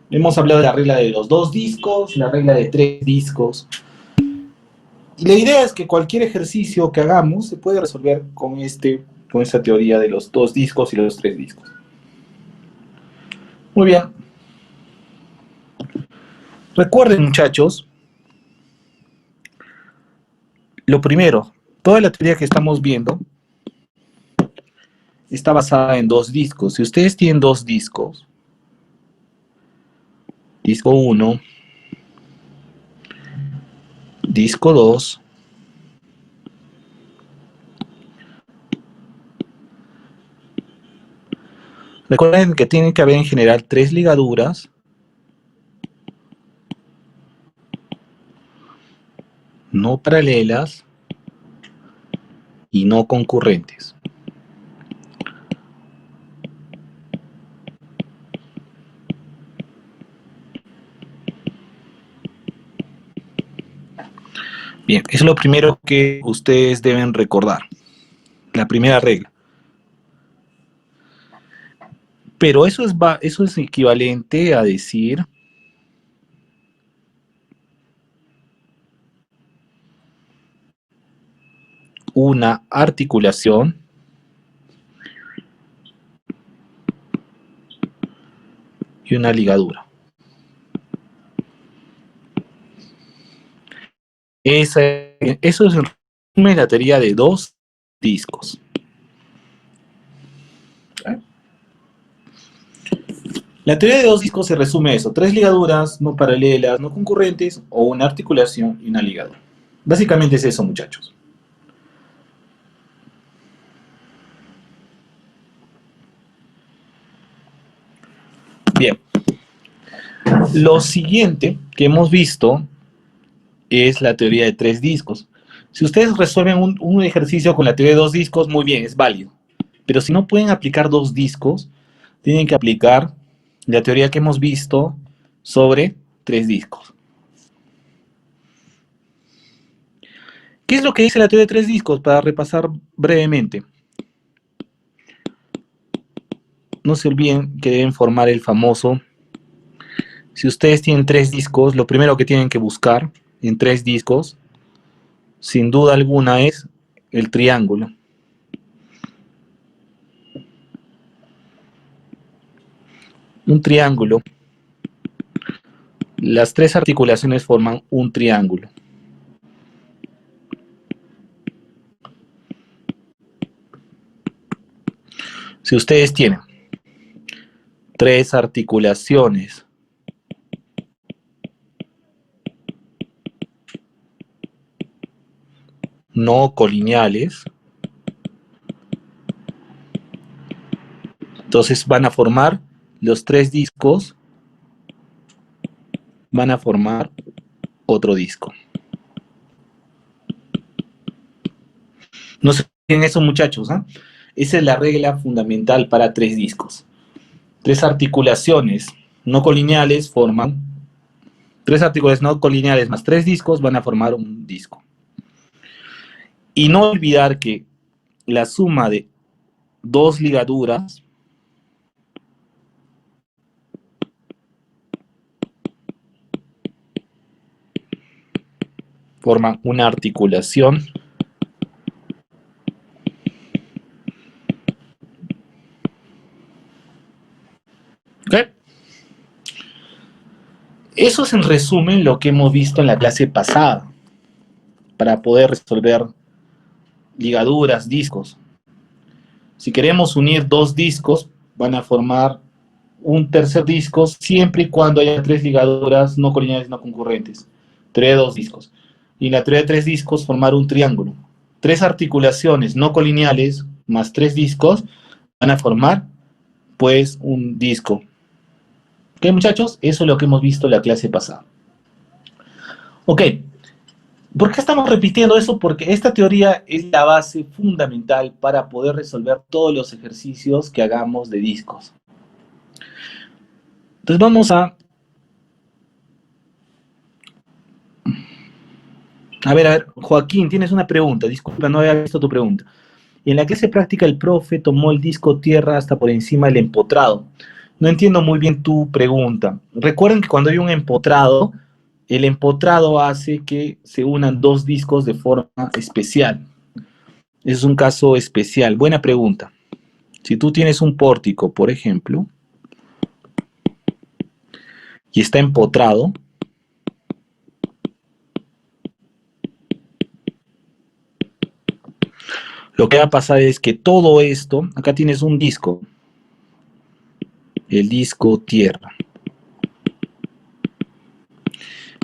Hemos hablado de la regla de los 2 discos, la regla de 3 discos. Y la idea es que cualquier ejercicio que hagamos se puede resolver con esta teoría de los 2 discos y los 3 discos. Muy bien. Recuerden, muchachos, lo primero, toda la teoría que estamos viendo está basada en 2 discos. Si ustedes tienen 2 discos, disco 1, disco 2, recuerden que tienen que haber en general 3 ligaduras, no paralelas y no concurrentes. Bien, eso es lo primero que ustedes deben recordar, la primera regla. Pero eso es equivalente a decir una articulación y una ligadura. Eso es en resumen la teoría de 2 discos. La teoría de 2 discos se resume a eso: 3 ligaduras no paralelas, no concurrentes, o una articulación y una ligadura. Básicamente es eso, muchachos. Bien. Lo siguiente que hemos visto es la teoría de 3 discos. Si ustedes resuelven un ejercicio con la teoría de 2 discos, muy bien, es válido. Pero si no pueden aplicar 2 discos, tienen que aplicar la teoría que hemos visto sobre 3 discos. ¿Qué es lo que dice la teoría de 3 discos? Para repasar brevemente. No se olviden que deben formar el famoso. Si ustedes tienen 3 discos, lo primero que tienen que buscar en 3 discos, sin duda alguna, es el triángulo. Un triángulo. Las 3 articulaciones forman un triángulo. Si ustedes tienen 3 articulaciones no colineales, entonces van a formar los 3 discos, van a formar otro disco. No se olviden eso, muchachos, ¿eh? Esa es la regla fundamental para 3 discos. 3 articulaciones no colineales forman 3 articulaciones no colineales más 3 discos van a formar un disco. Y no olvidar que la suma de 2 ligaduras forman una articulación ¿ok? Eso es en resumen lo que hemos visto en la clase pasada para poder resolver ligaduras, discos. Si queremos unir 2 discos, van a formar un tercer disco siempre y cuando haya 3 ligaduras no colineales no concurrentes. Teoría de 2 discos. Y en la teoría de 3 discos formar un triángulo. 3 articulaciones no colineales más 3 discos van a formar pues un disco. ¿Ok, muchachos? Eso es lo que hemos visto en la clase pasada. Ok. ¿Por qué estamos repitiendo eso? Porque esta teoría es la base fundamental para poder resolver todos los ejercicios que hagamos de discos. Entonces vamos a ver, Joaquín, tienes una pregunta. Disculpa, no había visto tu pregunta. En la clase práctica el profe tomó el disco tierra hasta por encima del empotrado. No entiendo muy bien tu pregunta. Recuerden que cuando hay un empotrado, el empotrado hace que se unan dos discos de forma especial. Es un caso especial. Buena pregunta. Si tú tienes un pórtico, por ejemplo, y está empotrado, lo que va a pasar es que todo esto, acá tienes un disco, el disco tierra,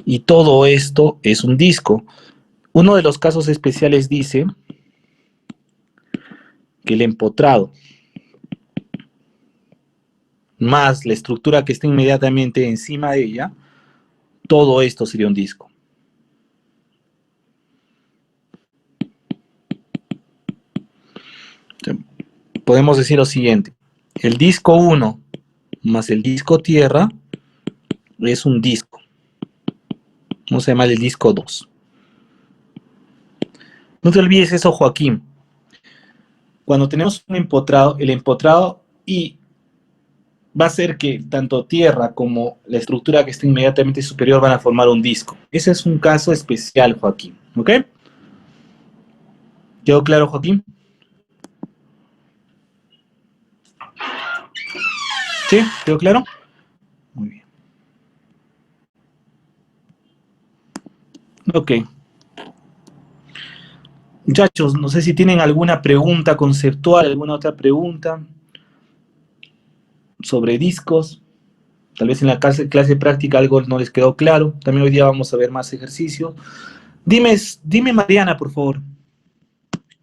y todo esto es un disco. Uno de los casos especiales dice que el empotrado más la estructura que está inmediatamente encima de ella, todo esto sería un disco. Podemos decir lo siguiente: el disco 1 más el disco tierra es un disco. Vamos a llamar el disco 2. No te olvides eso, Joaquín. Cuando tenemos un empotrado, el empotrado y va a ser que tanto tierra como la estructura que está inmediatamente superior van a formar un disco. Ese es un caso especial, Joaquín. ¿Ok? ¿Quedó claro, Joaquín? ¿Sí? ¿Quedó claro? Muy bien. Ok. Muchachos, no sé si tienen alguna pregunta conceptual, alguna otra pregunta sobre discos. Tal vez en la clase práctica algo no les quedó claro. También hoy día vamos a ver más ejercicios. Dime Mariana, por favor.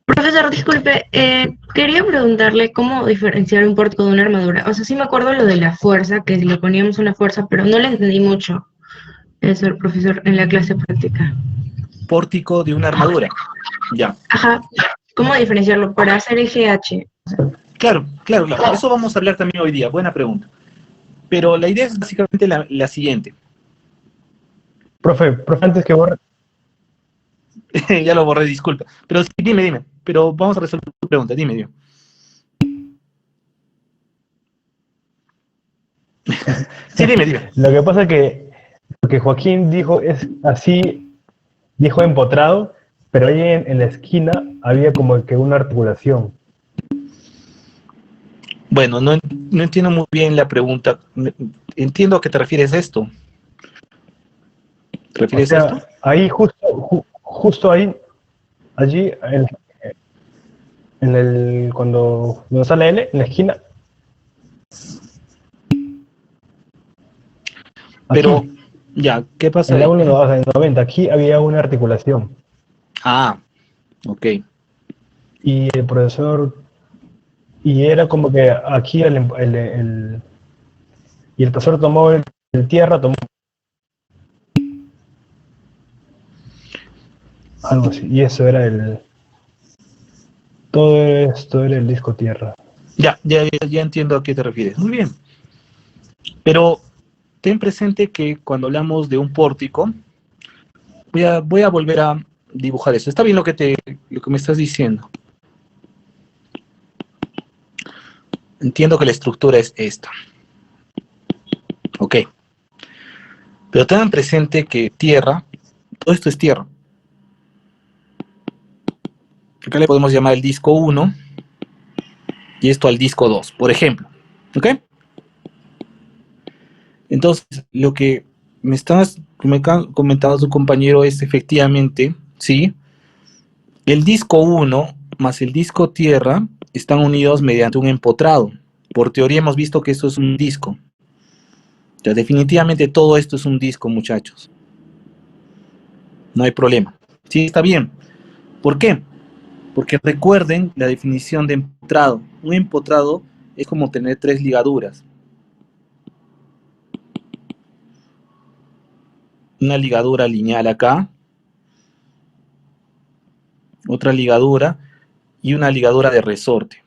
Profesor, disculpe, quería preguntarle cómo diferenciar un pórtico de una armadura. O sea, sí me acuerdo lo de la fuerza, que le poníamos una fuerza, pero no le entendí mucho eso al profesor en la clase práctica. Pórtico de una armadura. Ya. Ajá, ¿cómo diferenciarlo para hacer el GH? Claro, claro, claro. Eso vamos a hablar también hoy día. Buena pregunta. Pero la idea es básicamente la siguiente. Profe, antes que borre, Ya lo borré, disculpa. Pero sí, dime. Pero vamos a resolver tu pregunta. Dime. Sí, dime. lo que pasa es que lo que Joaquín dijo es así, dijo empotrado, pero ahí en la esquina había como que una articulación. Bueno, no entiendo muy bien la pregunta. Entiendo a qué te refieres a esto. ¿Te O refieres a esto? sea, ahí justo ahí, allí, cuando sale L, en la esquina, Pero, aquí, ya, ¿qué pasa en la ahí? 1, o sea, en 90, aquí había una articulación. Ah, ok. Y el profesor, y era como que aquí y el profesor tomó el tierra, tomó algo así, y eso era todo esto era el disco tierra. Ya entiendo a qué te refieres. Muy bien. Pero ten presente que cuando hablamos de un pórtico, voy a volver a dibujar eso. Está bien lo que me estás diciendo. Entiendo que la estructura es esta. Ok. Pero tengan presente que tierra, todo esto es tierra. Acá le podemos llamar el disco 1 y esto al disco 2, por ejemplo. ¿Ok? Entonces, lo que me comentando tu compañero es efectivamente, ¿sí? El disco 1 más el disco tierra están unidos mediante un empotrado. Por teoría hemos visto que esto es un disco. O sea, definitivamente todo esto es un disco, muchachos. No hay problema. Sí, está bien. ¿Por qué? Porque recuerden la definición de empotrado. Un empotrado es como tener tres ligaduras. Una ligadura lineal acá, otra ligadura y una ligadura de resorte.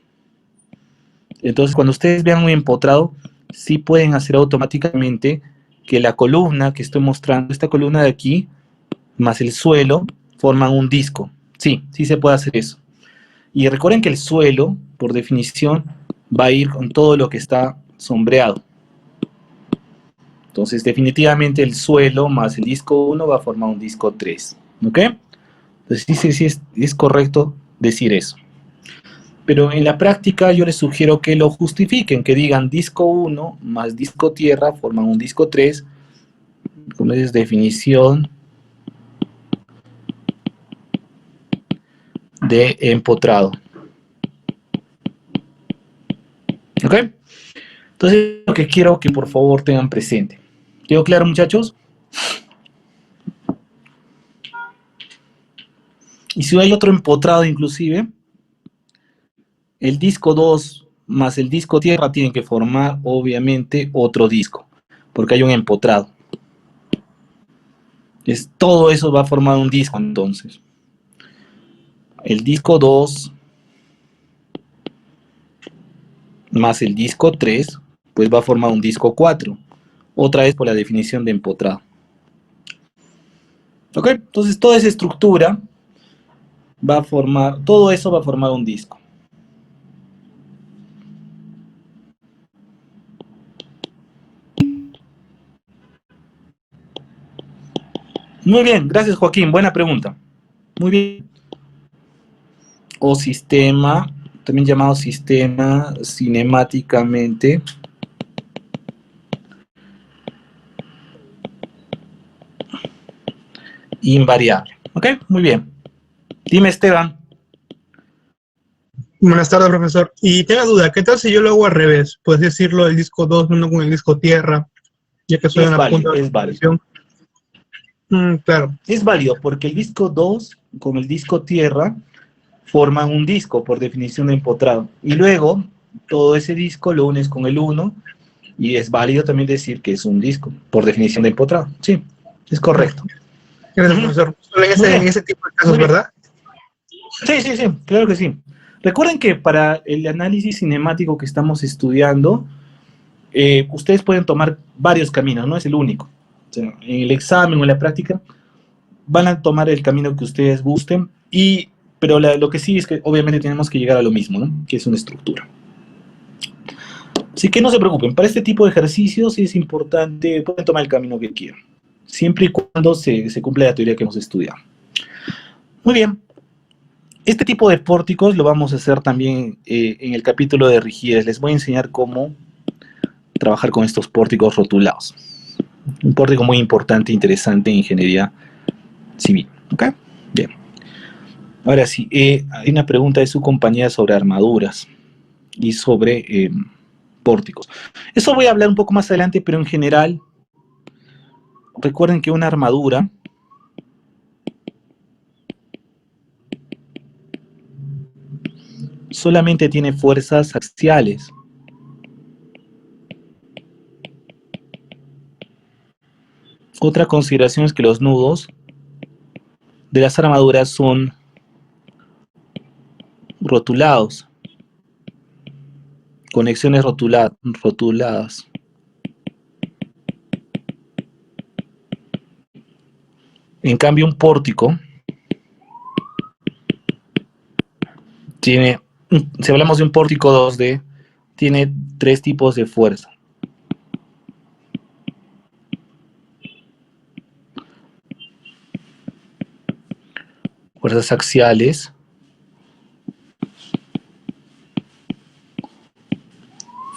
Entonces, cuando ustedes vean un empotrado, sí pueden hacer automáticamente que la columna que estoy mostrando, esta columna de aquí, más el suelo, forman un disco. Sí se puede hacer eso. Y recuerden que el suelo, por definición, va a ir con todo lo que está sombreado. Entonces, definitivamente el suelo más el disco 1 va a formar un disco 3. ¿Ok? Entonces, sí, es correcto decir eso. Pero en la práctica yo les sugiero que lo justifiquen, que digan disco 1 más disco tierra forman un disco 3, como es definición de empotrado. ¿Ok? Entonces, lo que quiero que por favor tengan presente. ¿Quedó claro, muchachos? Y si hay otro empotrado inclusive, el disco 2 más el disco tierra tienen que formar obviamente otro disco, porque hay un empotrado. Todo eso va a formar un disco entonces. El disco 2 más el disco 3, pues va a formar un disco 4. Otra vez por la definición de empotrado. ¿Ok? Entonces toda esa estructura va a formar, todo eso va a formar un disco. Muy bien, gracias Joaquín, buena pregunta. Muy bien. O sistema, también llamado sistema cinemáticamente invariable. ¿Ok? Muy bien. Dime, Esteban. Buenas tardes, profesor. Y tengo duda, ¿qué tal si yo lo hago al revés? Puedes decirlo el disco 2 uno con el disco tierra, ya que soy Es una válido, punta de es válido. transición. Claro. Es válido porque el disco 2 con el disco tierra forman un disco por definición de empotrado. Y luego todo ese disco lo unes con el 1 y es válido también decir que es un disco por definición de empotrado. Sí, es correcto. Gracias, profesor. Solo en ese tipo de casos, ¿verdad? Sí, claro que sí. Recuerden que para el análisis cinemático que estamos estudiando, ustedes pueden tomar varios caminos, no es el único. O sea, en el examen o en la práctica van a tomar el camino que ustedes gusten, pero lo que sí es que obviamente tenemos que llegar a lo mismo, ¿no? Que es una estructura. Así que no se preocupen, para este tipo de ejercicios es importante, pueden tomar el camino que quieran, siempre y cuando se cumpla la teoría que hemos estudiado. Muy bien. Este tipo de pórticos lo vamos a hacer también en el capítulo de rigidez. Les voy a enseñar cómo trabajar con estos pórticos rotulados. Un pórtico muy importante e interesante en ingeniería civil. ¿Ok? Bien. Ahora sí, hay una pregunta de su compañera sobre armaduras y sobre pórticos. Eso voy a hablar un poco más adelante, pero en general, recuerden que una armadura solamente tiene fuerzas axiales. Otra consideración es que los nudos de las armaduras son rotulados, conexiones rotuladas. En cambio, un pórtico tiene, si hablamos de un pórtico 2D, tiene 3 tipos de fuerza. Fuerzas axiales,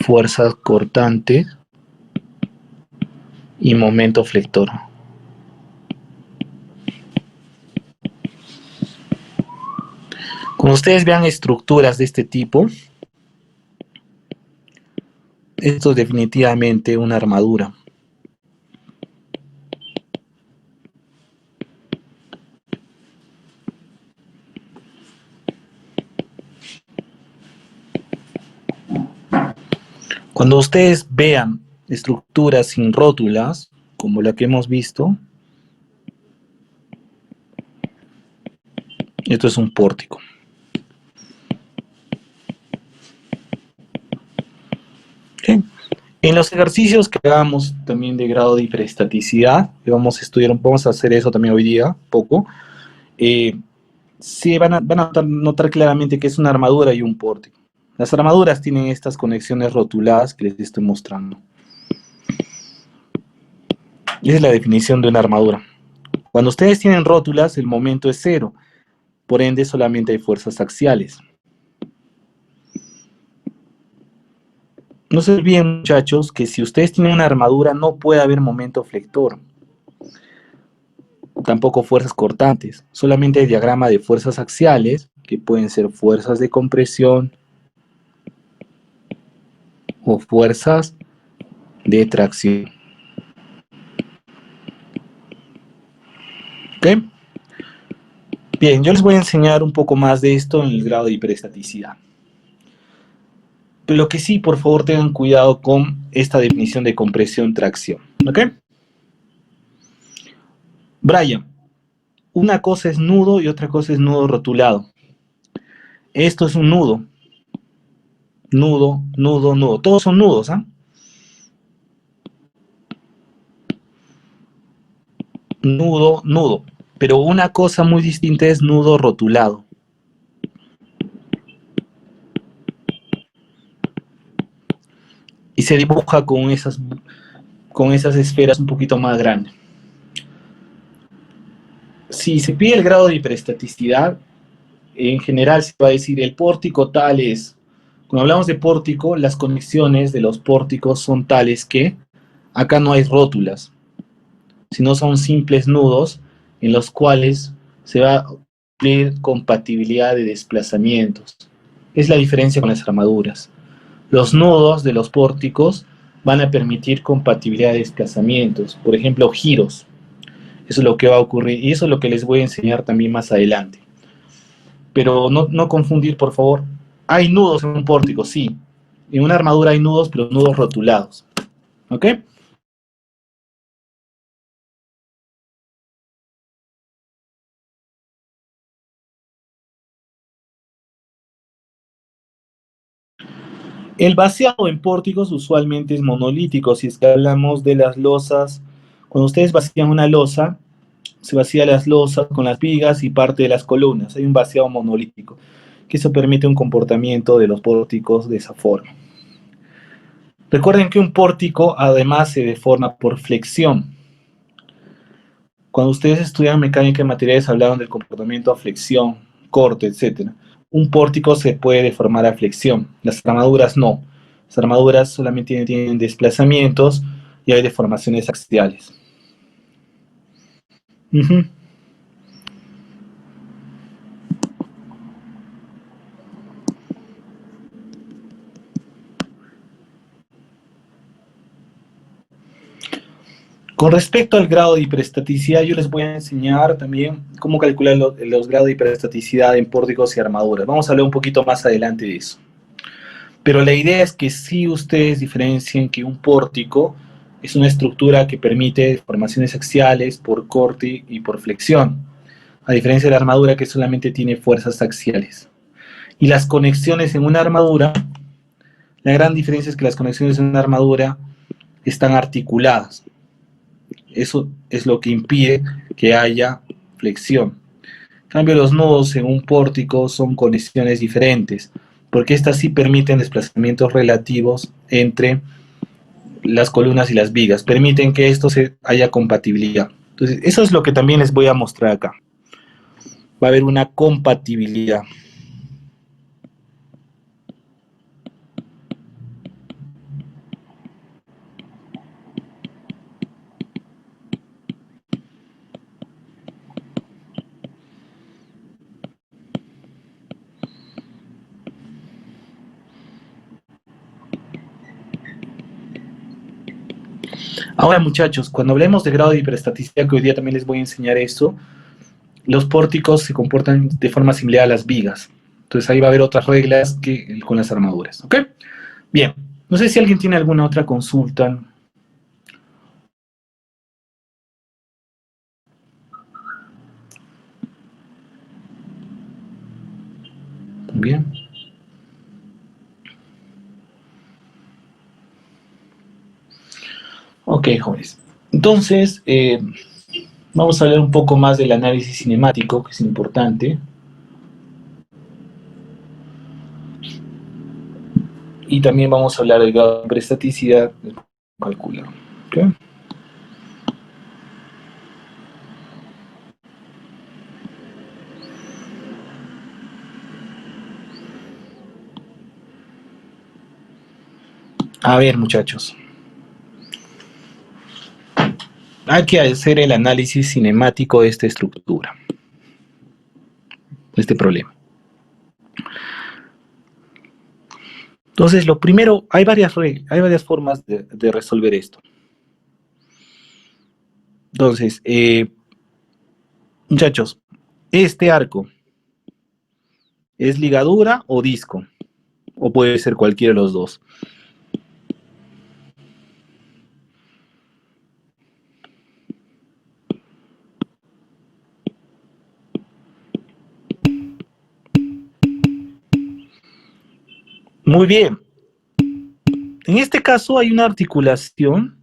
fuerza cortante y momento flector. Cuando ustedes vean estructuras de este tipo, esto es definitivamente una armadura. Cuando ustedes vean estructuras sin rótulas, como la que hemos visto, esto es un pórtico. ¿Okay? En los ejercicios que hagamos también de grado de hiperestaticidad, que vamos a hacer eso también hoy día, poco, sí van a notar claramente que es una armadura y un pórtico. Las armaduras tienen estas conexiones rotuladas que les estoy mostrando. Esa es la definición de una armadura. Cuando ustedes tienen rótulas, el momento es cero. Por ende, solamente hay fuerzas axiales. No se olviden, muchachos, que si ustedes tienen una armadura, no puede haber momento flector. Tampoco fuerzas cortantes. Solamente hay diagrama de fuerzas axiales, que pueden ser fuerzas de compresión o fuerzas de tracción. ¿Ok? Bien, yo les voy a enseñar un poco más de esto en el grado de hiperestaticidad. Pero lo que sí, por favor, tengan cuidado con esta definición de compresión-tracción. ¿Ok? Brian, una cosa es nudo y otra cosa es nudo rotulado. Esto es un nudo. Nudo, nudo, nudo. Todos son nudos, ¿ah? Nudo, nudo. Pero una cosa muy distinta es nudo rotulado. Y se dibuja con esas esferas un poquito más grandes. Si se pide el grado de hiperestaticidad, en general se va a decir el pórtico tal es. Cuando hablamos de pórtico, las conexiones de los pórticos son tales que acá no hay rótulas, sino son simples nudos en los cuales se va a cumplir compatibilidad de desplazamientos. Es la diferencia con las armaduras. Los nudos de los pórticos van a permitir compatibilidad de desplazamientos, por ejemplo, giros. Eso es lo que va a ocurrir y eso es lo que les voy a enseñar también más adelante. Pero no confundir, por favor. Hay nudos en un pórtico, sí. En una armadura hay nudos, pero nudos rotulados. ¿Ok? El vaciado en pórticos usualmente es monolítico. Si es que hablamos de las losas, cuando ustedes vacían una losa, se vacía las losas con las vigas y parte de las columnas. Hay un vaciado monolítico, que eso permite un comportamiento de los pórticos de esa forma. Recuerden que un pórtico además se deforma por flexión. Cuando ustedes estudian mecánica de materiales hablaban del comportamiento a flexión, corte, etc. Un pórtico se puede deformar a flexión, las armaduras no. Las armaduras solamente tienen desplazamientos y hay deformaciones axiales. Con respecto al grado de hiperestaticidad, yo les voy a enseñar también cómo calcular los grados de hiperestaticidad en pórticos y armaduras. Vamos a hablar un poquito más adelante de eso. Pero la idea es que sí ustedes diferencien que un pórtico es una estructura que permite deformaciones axiales por corte y por flexión, a diferencia de la armadura que solamente tiene fuerzas axiales. Y las conexiones en una armadura, la gran diferencia es que las conexiones en una armadura están articuladas. Eso es lo que impide que haya flexión. En cambio, los nudos en un pórtico son conexiones diferentes, porque estas sí permiten desplazamientos relativos entre las columnas y las vigas, permiten que esto haya compatibilidad. Entonces, eso es lo que también les voy a mostrar acá. Va a haber una compatibilidad. Ahora, muchachos, cuando hablemos de grado de hiperestaticidad, que hoy día también les voy a enseñar eso, los pórticos se comportan de forma similar a las vigas. Entonces ahí va a haber otras reglas que con las armaduras. ¿Ok? Bien. No sé si alguien tiene alguna otra consulta. Bien. Ok, jóvenes. Entonces, vamos a hablar un poco más del análisis cinemático, que es importante. Y también vamos a hablar del grado de hiperestaticidad del cálculo. ¿Okay? A ver, muchachos. Hay que hacer el análisis cinemático de esta estructura, de este problema. Entonces, lo primero, hay varias formas de resolver esto. Entonces, muchachos, este arco, ¿es ligadura o disco? O puede ser cualquiera de los dos. Muy bien. En este caso hay una articulación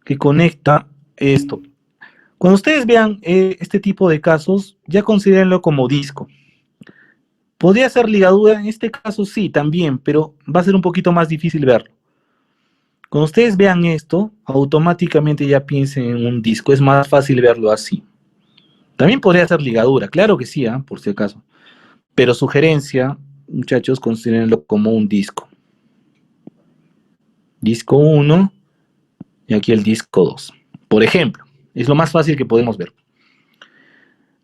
que conecta esto. Cuando ustedes vean este tipo de casos, ya considérenlo como disco. ¿Podría ser ligadura? En este caso sí, también, pero va a ser un poquito más difícil verlo. Cuando ustedes vean esto, automáticamente ya piensen en un disco. Es más fácil verlo así. También podría ser ligadura, claro que sí, por si acaso. Pero sugerencia, muchachos, considérenlo como un disco. Disco 1 y aquí el disco 2. Por ejemplo, es lo más fácil que podemos ver.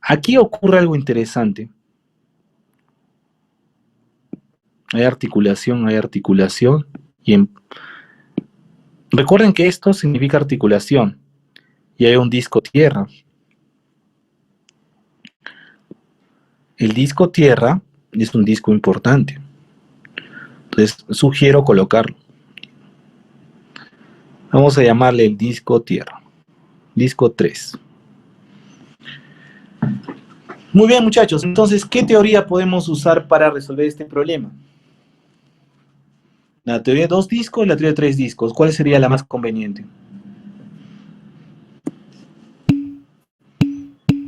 Aquí ocurre algo interesante. Hay articulación. Recuerden que esto significa articulación. Y hay un disco tierra. El disco tierra es un disco importante. Entonces, sugiero colocarlo. Vamos a llamarle el disco tierra. Disco 3. Muy bien, muchachos. Entonces, ¿qué teoría podemos usar para resolver este problema? ¿La teoría de 2 discos o la teoría de 3 discos? ¿Cuál sería la más conveniente?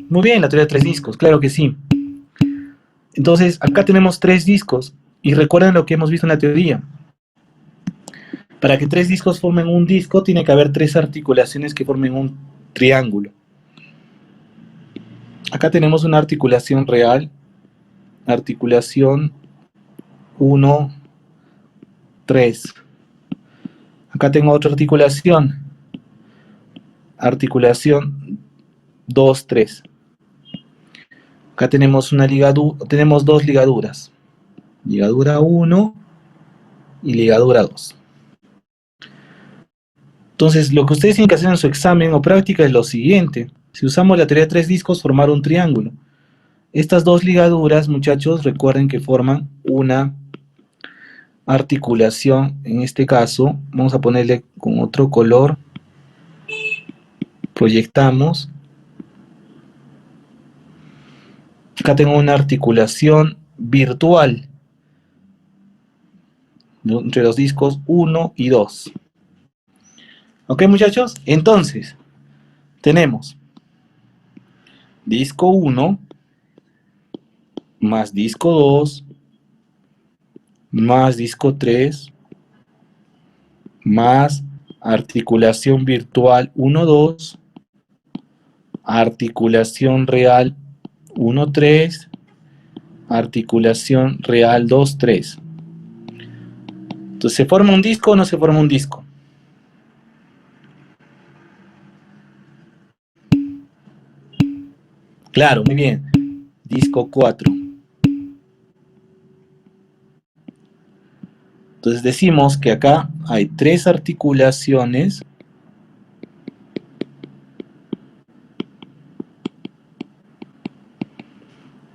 Muy bien, la teoría de 3 discos, claro que sí. Entonces, acá tenemos 3 discos. Y recuerden lo que hemos visto en la teoría. Para que 3 discos formen un disco, tiene que haber 3 articulaciones que formen un triángulo. Acá tenemos una articulación real. Articulación 1, 3. Acá tengo otra articulación. Articulación 2, 3. Acá tenemos tenemos 2 ligaduras. Ligadura 1 y ligadura 2. Entonces, lo que ustedes tienen que hacer en su examen o práctica es lo siguiente. Si usamos la teoría de 3 discos, formar un triángulo. Estas 2 ligaduras, muchachos, recuerden que forman una articulación. En este caso, vamos a ponerle con otro color. Proyectamos. Acá tengo una articulación virtual entre los discos 1 y 2. ¿Ok, muchachos? Entonces, tenemos disco 1 más disco 2 más disco 3 más articulación virtual 1, 2, articulación real 1, 3, articulación real 2, 3. Entonces, ¿se forma un disco o no se forma un disco? Claro, muy bien. Disco 4. Entonces decimos que acá hay 3 articulaciones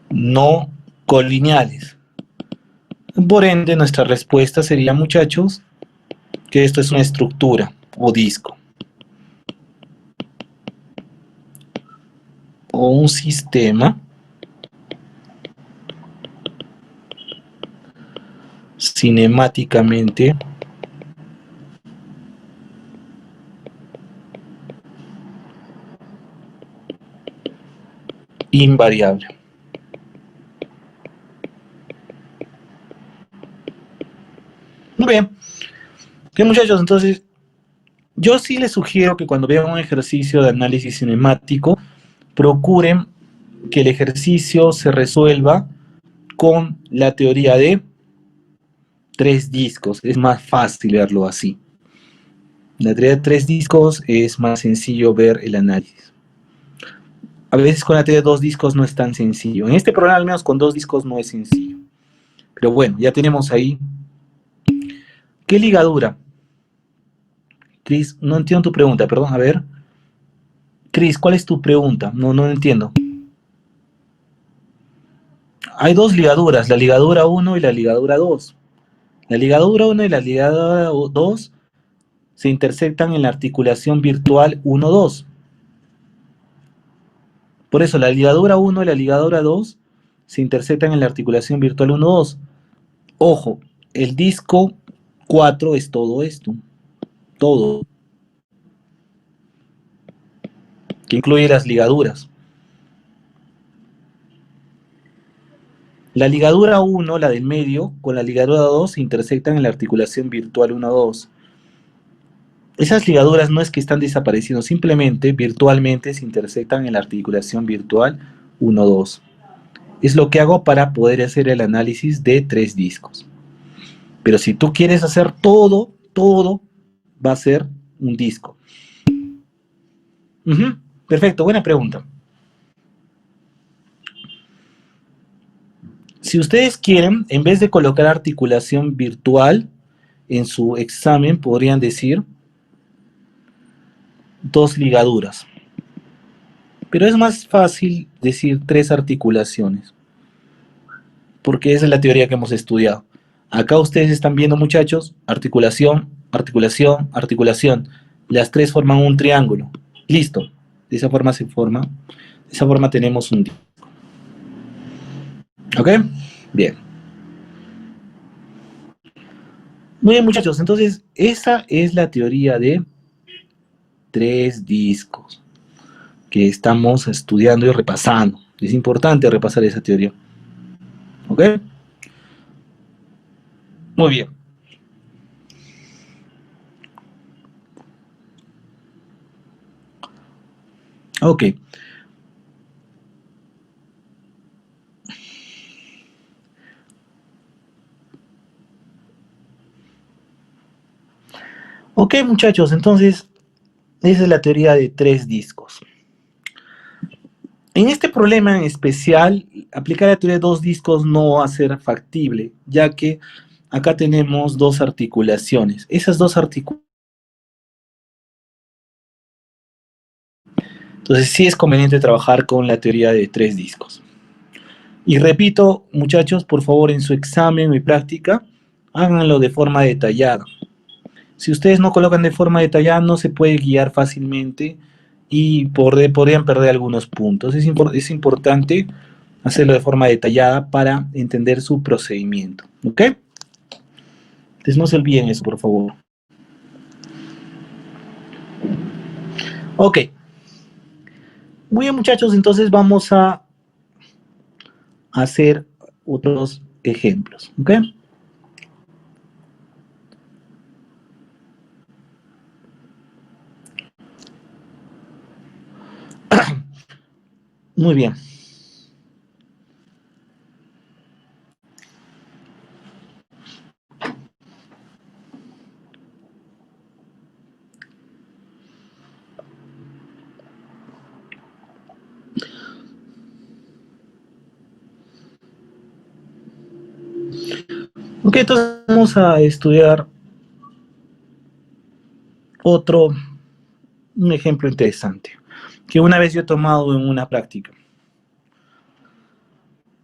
no colineales. Por ende, nuestra respuesta sería, muchachos, que esto es una estructura o disco. O un sistema cinemáticamente invariable. Muy bien. ¿Qué, muchachos? Entonces, yo sí les sugiero que cuando vean un ejercicio de análisis cinemático, procuren que el ejercicio se resuelva con la teoría de tres discos, es más fácil verlo así. La teoría de tres discos es más sencillo ver el análisis. A veces con la teoría de dos discos no es tan sencillo. En este programa al menos con dos discos no es sencillo. Pero bueno, ya tenemos ahí. ¿Qué ligadura? Cris, no entiendo tu pregunta, perdón, a ver. Cris, ¿cuál es tu pregunta? No entiendo. Hay dos ligaduras, la ligadura 1 y la ligadura 2. La ligadura 1 y la ligadura 2 se intersectan en la articulación virtual 1-2. Por eso la ligadura 1 y la ligadura 2 se intersectan en la articulación virtual 1-2. Ojo, el disco 4 es todo esto. Todo. Que incluye las ligaduras. La ligadura 1, la del medio, con la ligadura 2 se intersectan en la articulación virtual 1-2. Esas ligaduras no es que están desapareciendo, simplemente virtualmente se intersectan en la articulación virtual 1-2. Es lo que hago para poder hacer el análisis de tres discos. Pero si tú quieres hacer todo va a ser un disco. Perfecto, buena pregunta. Si ustedes quieren, en vez de colocar articulación virtual en su examen, podrían decir dos ligaduras. Pero es más fácil decir tres articulaciones, porque esa es la teoría que hemos estudiado. Acá ustedes están viendo, muchachos, articulación, articulación, articulación. Las tres forman un triángulo. Listo. De esa forma se forma. De esa forma tenemos un disco. ¿Ok? Bien. Muy bien, muchachos. Entonces, esa es la teoría de tres discos que estamos estudiando y repasando. Es importante repasar esa teoría. ¿Ok? Muy bien. Ok. Ok, muchachos, entonces, esa es la teoría de tres discos. En este problema en especial, aplicar la teoría de dos discos no va a ser factible, ya que acá tenemos dos articulaciones. Esas dos articulaciones. Entonces sí es conveniente trabajar con la teoría de tres discos. Y repito, muchachos, por favor, en su examen y práctica, háganlo de forma detallada. Si ustedes no colocan de forma detallada, no se puede guiar fácilmente y podrían perder algunos puntos. Es importante hacerlo de forma detallada para entender su procedimiento. ¿Ok? Entonces no se olviden eso, por favor. Ok. Muy bien, muchachos, entonces vamos a hacer otros ejemplos. ¿Ok? Muy bien. Ok, entonces vamos a estudiar un ejemplo interesante, que una vez yo he tomado en una práctica.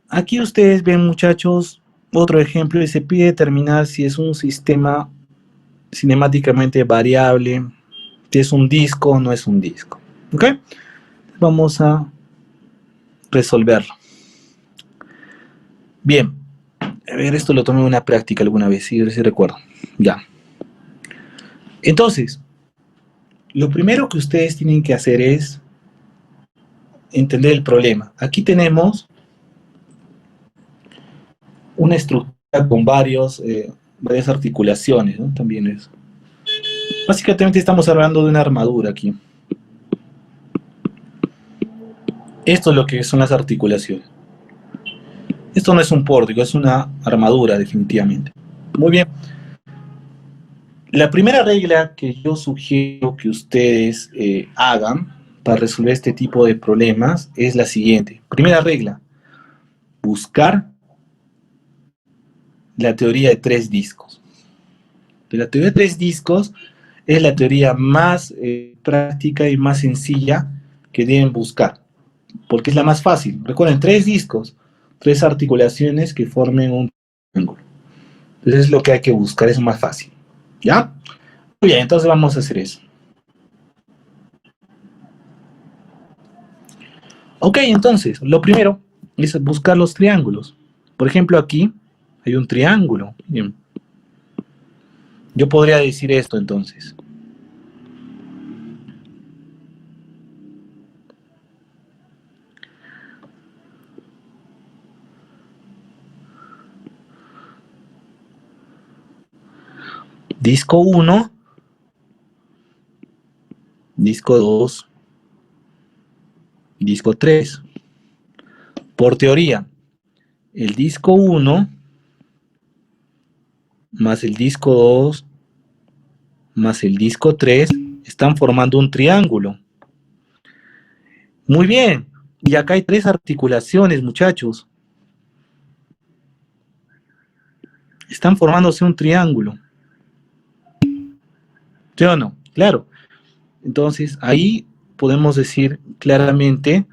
Aquí ustedes ven, muchachos, otro ejemplo y se pide determinar si es un sistema cinemáticamente variable, si es un disco o no es un disco. ¿Ok? Vamos a resolverlo. Bien. A ver, esto lo tomé en una práctica alguna vez, sí recuerdo. Ya. Entonces, lo primero que ustedes tienen que hacer es entender el problema. Aquí tenemos una estructura con varias articulaciones, ¿no? También es. Básicamente estamos hablando de una armadura aquí. Esto es lo que son las articulaciones. Esto no es un pórtico, es una armadura definitivamente. Muy bien. La primera regla que yo sugiero que ustedes hagan para resolver este tipo de problemas es la siguiente. Primera regla, buscar la teoría de tres discos. La teoría de tres discos es la teoría más práctica y más sencilla que deben buscar, porque es la más fácil. Recuerden, tres discos, tres articulaciones que formen un triángulo. Entonces es lo que hay que buscar, es más fácil. ¿Ya? Muy bien, entonces vamos a hacer eso. Ok, entonces, lo primero es buscar los triángulos. Por ejemplo, aquí hay un triángulo. Bien. Yo podría decir esto entonces. Disco 1, disco 2, disco 3. Por teoría, el disco 1 más el disco 2 más el disco 3 están formando un triángulo. Muy bien. Y acá hay tres articulaciones, muchachos. Están formándose un triángulo. ¿Sí o no? Claro. Entonces, ahí podemos decir claramente,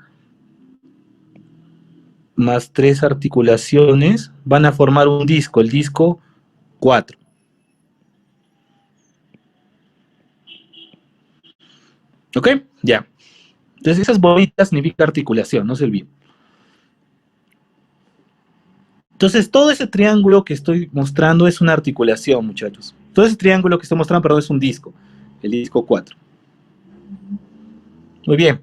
más tres articulaciones van a formar un disco, el disco 4. ¿Ok? Ya. Entonces, esas bolitas significa articulación, no se olviden. Entonces, todo ese triángulo que estoy mostrando es una articulación, muchachos. Todo ese triángulo que estoy mostrando, perdón, es un disco, el disco 4. Muy bien.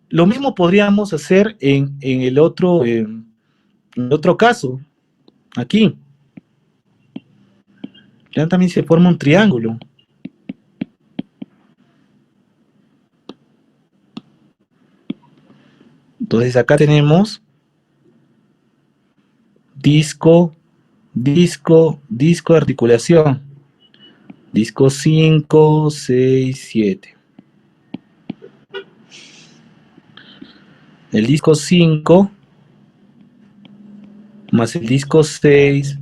Lo mismo podríamos hacer en el otro caso, aquí. Ya también se forma un triángulo. Entonces acá tenemos disco, disco, disco de articulación. Disco 5, 6, 7. El disco 5 más el disco 6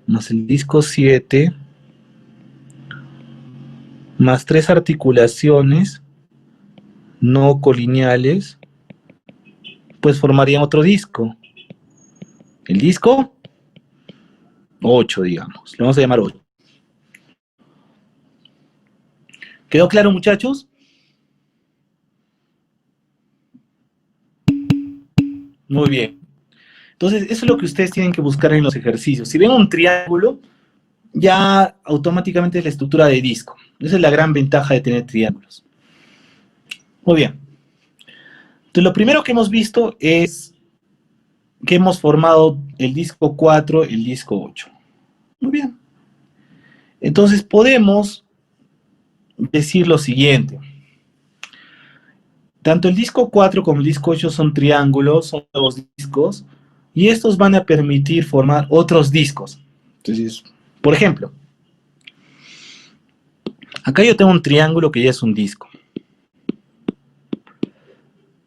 más el disco 7 más tres articulaciones no colineales, pues formarían otro disco. El disco 8, digamos. Lo vamos a llamar 8. ¿Quedó claro, muchachos? Muy bien. Entonces, eso es lo que ustedes tienen que buscar en los ejercicios. Si ven un triángulo, ya automáticamente es la estructura de disco. Esa es la gran ventaja de tener triángulos. Muy bien. Entonces, lo primero que hemos visto es que hemos formado el disco 4, el disco 8. Muy bien. Entonces, podemos decir lo siguiente. Tanto el disco 4 como el disco 8 son triángulos, son nuevos discos, y estos van a permitir formar otros discos. Entonces, por ejemplo, acá yo tengo un triángulo que ya es un disco.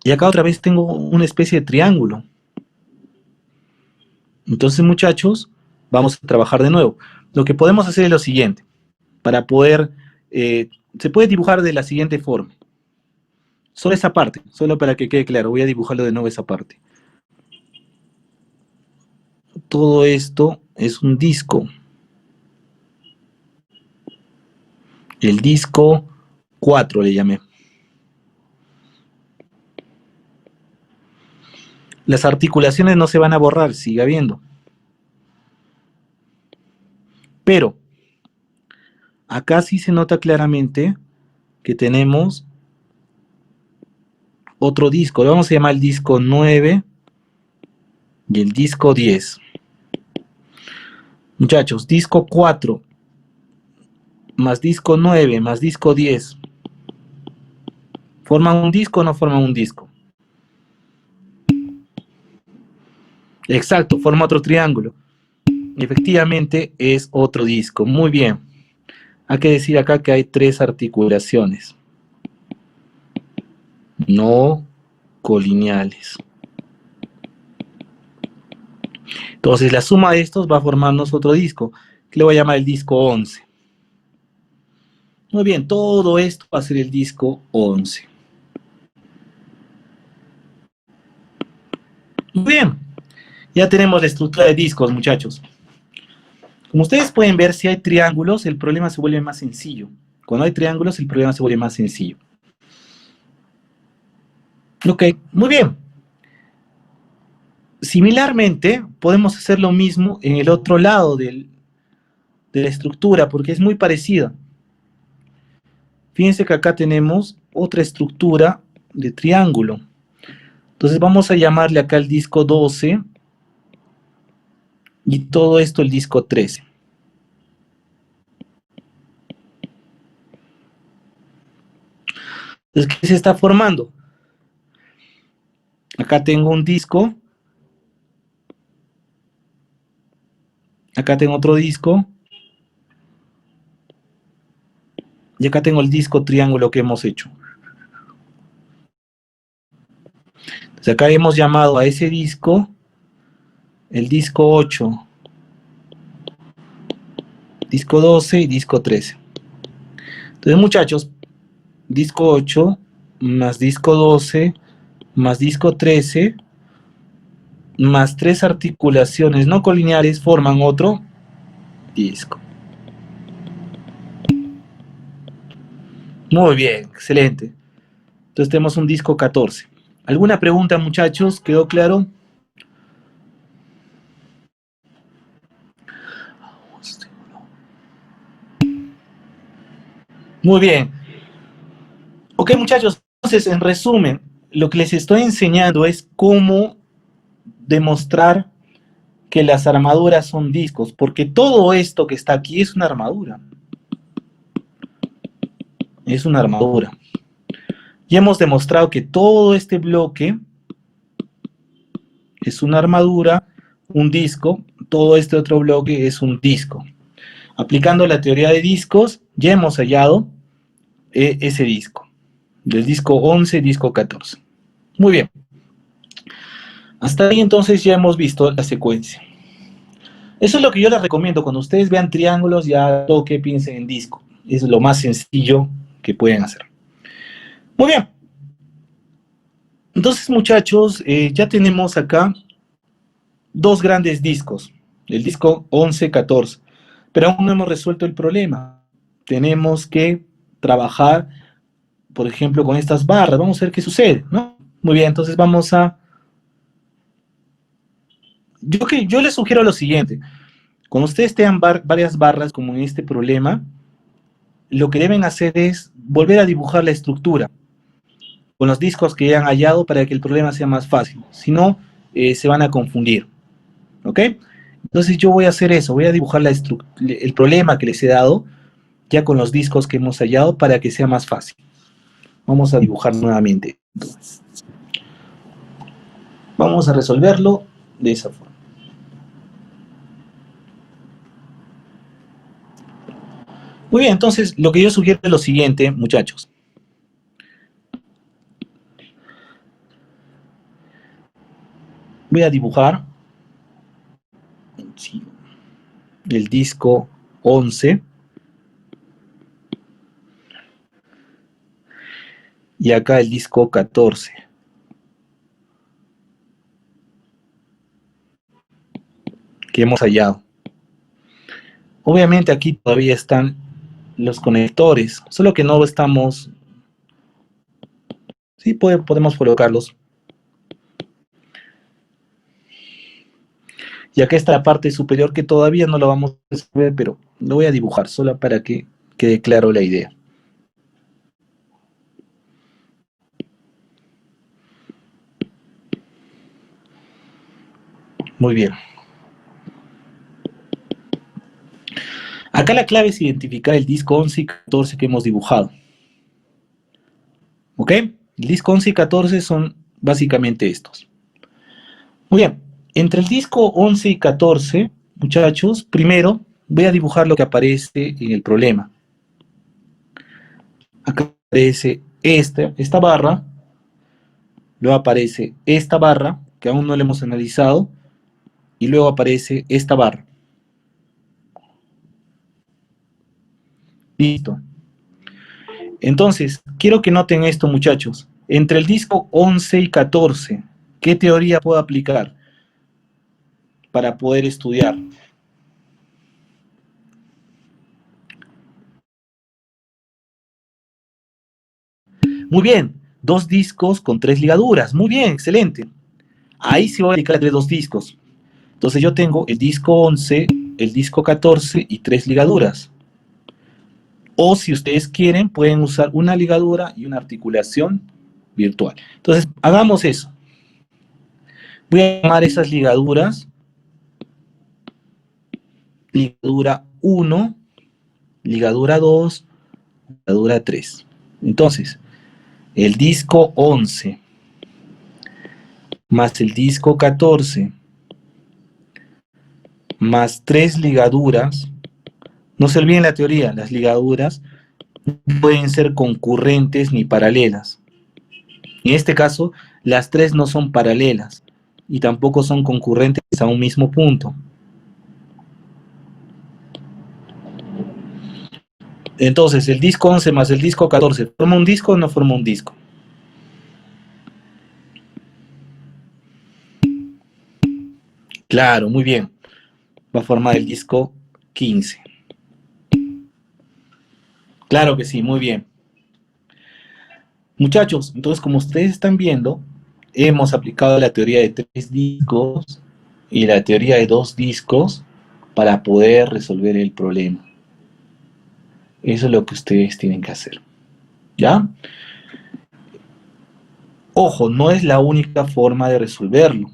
Y acá otra vez tengo una especie de triángulo. Entonces, muchachos, vamos a trabajar de nuevo. Lo que podemos hacer es lo siguiente. Para poder, se puede dibujar de la siguiente forma. Solo esa parte, solo para que quede claro. Voy a dibujarlo de nuevo esa parte. Todo esto es un disco. El disco 4 le llamé. Las articulaciones no se van a borrar, sigue habiendo. Pero acá sí se nota claramente que tenemos otro disco. Lo vamos a llamar el disco 9 y el disco 10. Muchachos, disco 4 más disco 9 más disco 10. ¿Forman un disco o no forman un disco? Exacto, forma otro triángulo. Efectivamente es otro disco. Muy bien. Hay que decir acá que hay 3 articulaciones no colineales. Entonces la suma de estos va a formarnos otro disco, que le voy a llamar el disco 11. Muy bien, todo esto va a ser el disco 11. Muy bien, ya tenemos la estructura de discos, muchachos. Como ustedes pueden ver, si hay triángulos, el problema se vuelve más sencillo. Cuando hay triángulos, el problema se vuelve más sencillo. Ok, muy bien. Similarmente, podemos hacer lo mismo en el otro lado de la estructura, porque es muy parecida. Fíjense que acá tenemos otra estructura de triángulo. Entonces vamos a llamarle acá el disco 12 y todo esto el disco 13. Entonces, ¿qué se está formando? Acá tengo un disco. Acá tengo otro disco. Y acá tengo el disco triángulo que hemos hecho. Entonces acá hemos llamado a ese disco el disco 8, disco 12 y disco 13. Entonces, muchachos, disco 8 más disco 12 más disco 13 más 3 articulaciones no colineares forman otro disco. Muy bien, excelente. Entonces tenemos un disco 14. ¿Alguna pregunta, muchachos? ¿Quedó claro? Muy bien. Ok, muchachos, entonces, en resumen, lo que les estoy enseñando es cómo demostrar que las armaduras son discos, porque todo esto que está aquí es una armadura. Es una armadura. Y hemos demostrado que todo este bloque es una armadura, un disco, todo este otro bloque es un disco. Aplicando la teoría de discos, ya hemos hallado ese disco, del disco 11, disco 14. Muy bien. Hasta ahí entonces ya hemos visto la secuencia. Eso es lo que yo les recomiendo. Cuando ustedes vean triángulos, ya toque, piensen en disco. Es lo más sencillo que pueden hacer. Muy bien. Entonces, muchachos, ya tenemos acá 2 grandes discos. El disco 11, 14. Pero aún no hemos resuelto el problema. Tenemos que trabajar, por ejemplo, con estas barras. Vamos a ver qué sucede, ¿no? Muy bien, entonces vamos a... Yo les sugiero lo siguiente. Cuando ustedes tengan varias barras como en este problema, lo que deben hacer es volver a dibujar la estructura con los discos que hayan hallado para que el problema sea más fácil. Si no, se van a confundir. ¿Ok? Entonces yo voy a hacer eso. Voy a dibujar el problema que les he dado ya con los discos que hemos hallado para que sea más fácil. Vamos a dibujar nuevamente. Vamos a resolverlo de esa forma. Muy bien, entonces lo que yo sugiero es lo siguiente, muchachos. Voy a dibujar el disco 11 y acá el disco 14. Que hemos hallado. Obviamente aquí todavía están los conectores, solo que no estamos... Sí, podemos colocarlos. Y acá está la parte superior que todavía no lo vamos a ver, pero lo voy a dibujar solo para que quede claro la idea. Muy bien. Acá la clave es identificar el disco 11 y 14 que hemos dibujado. ¿Ok? El disco 11 y 14 son básicamente estos. Muy bien. Entre el disco 11 y 14, muchachos, primero voy a dibujar lo que aparece en el problema. Acá aparece esta barra, luego aparece esta barra, que aún no la hemos analizado, y luego aparece esta barra. Listo. Entonces, quiero que noten esto, muchachos. Entre el disco 11 y 14, ¿qué teoría puedo aplicar para poder estudiar? Muy bien, dos discos con tres ligaduras. Muy bien, excelente. Ahí sí voy a aplicar dos discos. Entonces yo tengo el disco 11, el disco 14 y tres ligaduras. O si ustedes quieren, pueden usar una ligadura y una articulación virtual. Entonces, hagamos eso. Voy a llamar esas ligaduras ligadura 1, ligadura 2, ligadura 3. Entonces, el disco 11 más el disco 14 más 3 ligaduras. No se olviden la teoría, las ligaduras no pueden ser concurrentes ni paralelas. En este caso, las tres no son paralelas y tampoco son concurrentes a un mismo punto. Entonces, el disco 11 más el disco 14, ¿forma un disco o no forma un disco? Claro, muy bien. Va a formar el disco 15. Claro que sí, muy bien. Muchachos, entonces como ustedes están viendo, hemos aplicado la teoría de 3 discos y la teoría de 2 discos para poder resolver el problema. Eso es lo que ustedes tienen que hacer. ¿Ya? Ojo, no es la única forma de resolverlo.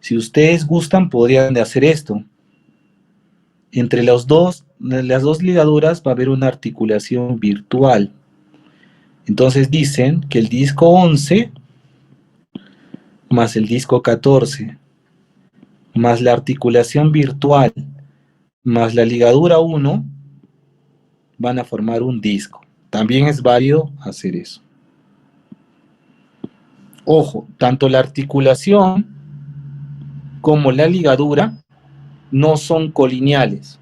Si ustedes gustan, podrían hacer esto. Entre las dos ligaduras va a haber una articulación virtual. Entonces dicen que el disco 11 más el disco 14 más la articulación virtual más la ligadura 1 van a formar un disco. También es válido hacer eso. Ojo, tanto la articulación como la ligadura no son colineales.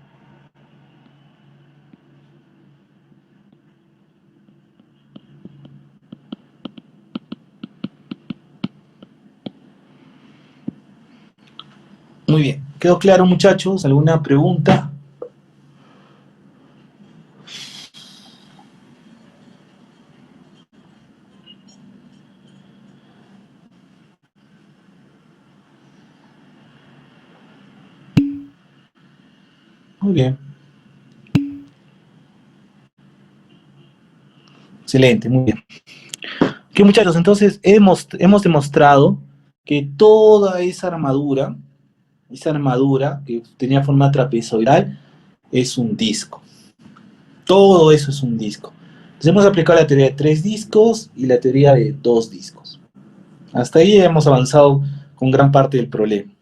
Muy bien, ¿quedó claro, muchachos? ¿Alguna pregunta? Muy bien. Excelente, muy bien. Ok, muchachos, entonces hemos demostrado que toda esa armadura que tenía forma trapezoidal, es un disco. Todo eso es un disco. Entonces hemos aplicado la teoría de 3 discos y la teoría de 2 discos. Hasta ahí hemos avanzado con gran parte del problema.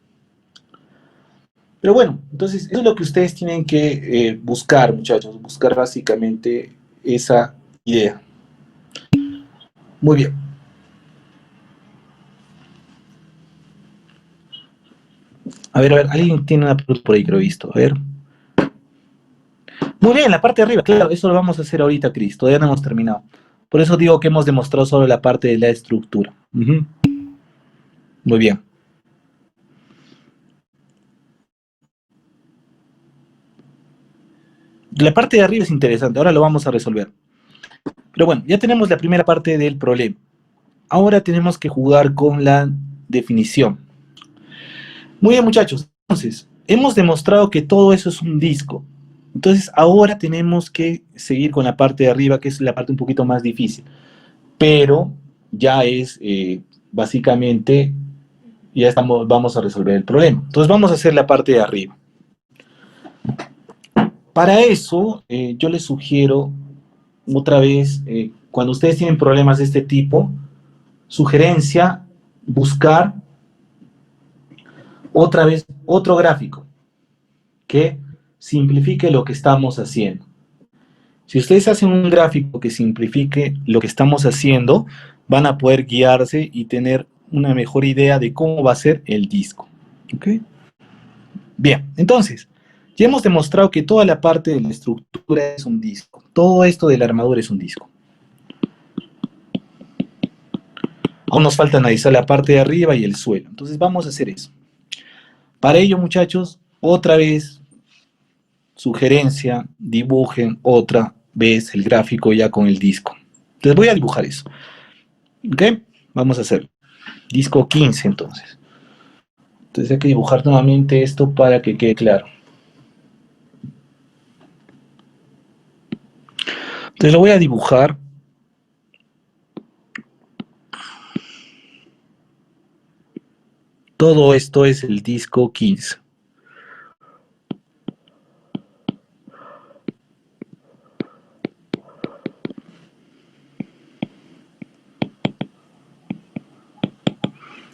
Pero bueno, entonces eso es lo que ustedes tienen que buscar, muchachos. Buscar básicamente esa idea. Muy bien. A ver, alguien tiene una pregunta por ahí, creo visto. A ver. Muy bien, la parte de arriba, claro, eso lo vamos a hacer ahorita, Cris. Todavía no hemos terminado. Por eso digo que hemos demostrado solo la parte de la estructura. Muy bien. La parte de arriba es interesante, ahora lo vamos a resolver. Pero bueno, ya tenemos la primera parte del problema. Ahora tenemos que jugar con la definición. Muy bien, muchachos. Entonces, hemos demostrado que todo eso es un disco. Entonces, ahora tenemos que seguir con la parte de arriba, que es la parte un poquito más difícil. Pero ya es, básicamente, vamos a resolver el problema. Entonces, vamos a hacer la parte de arriba. Para eso, yo les sugiero, otra vez, cuando ustedes tienen problemas de este tipo, sugerencia, buscar otra vez otro gráfico que simplifique lo que estamos haciendo. Si ustedes hacen un gráfico que simplifique lo que estamos haciendo, van a poder guiarse y tener una mejor idea de cómo va a ser el disco. ¿Ok? Bien, entonces, ya hemos demostrado que toda la parte de la estructura es un disco. Todo esto de la armadura es un disco. Aún nos falta analizar la parte de arriba y el suelo. Entonces vamos a hacer eso. Para ello, muchachos, otra vez, sugerencia, dibujen otra vez el gráfico ya con el disco. Les voy a dibujar eso. ¿Ok? Vamos a hacerlo. Disco 15, entonces. Entonces hay que dibujar nuevamente esto para que quede claro. Entonces lo voy a dibujar. Todo esto es el disco 15.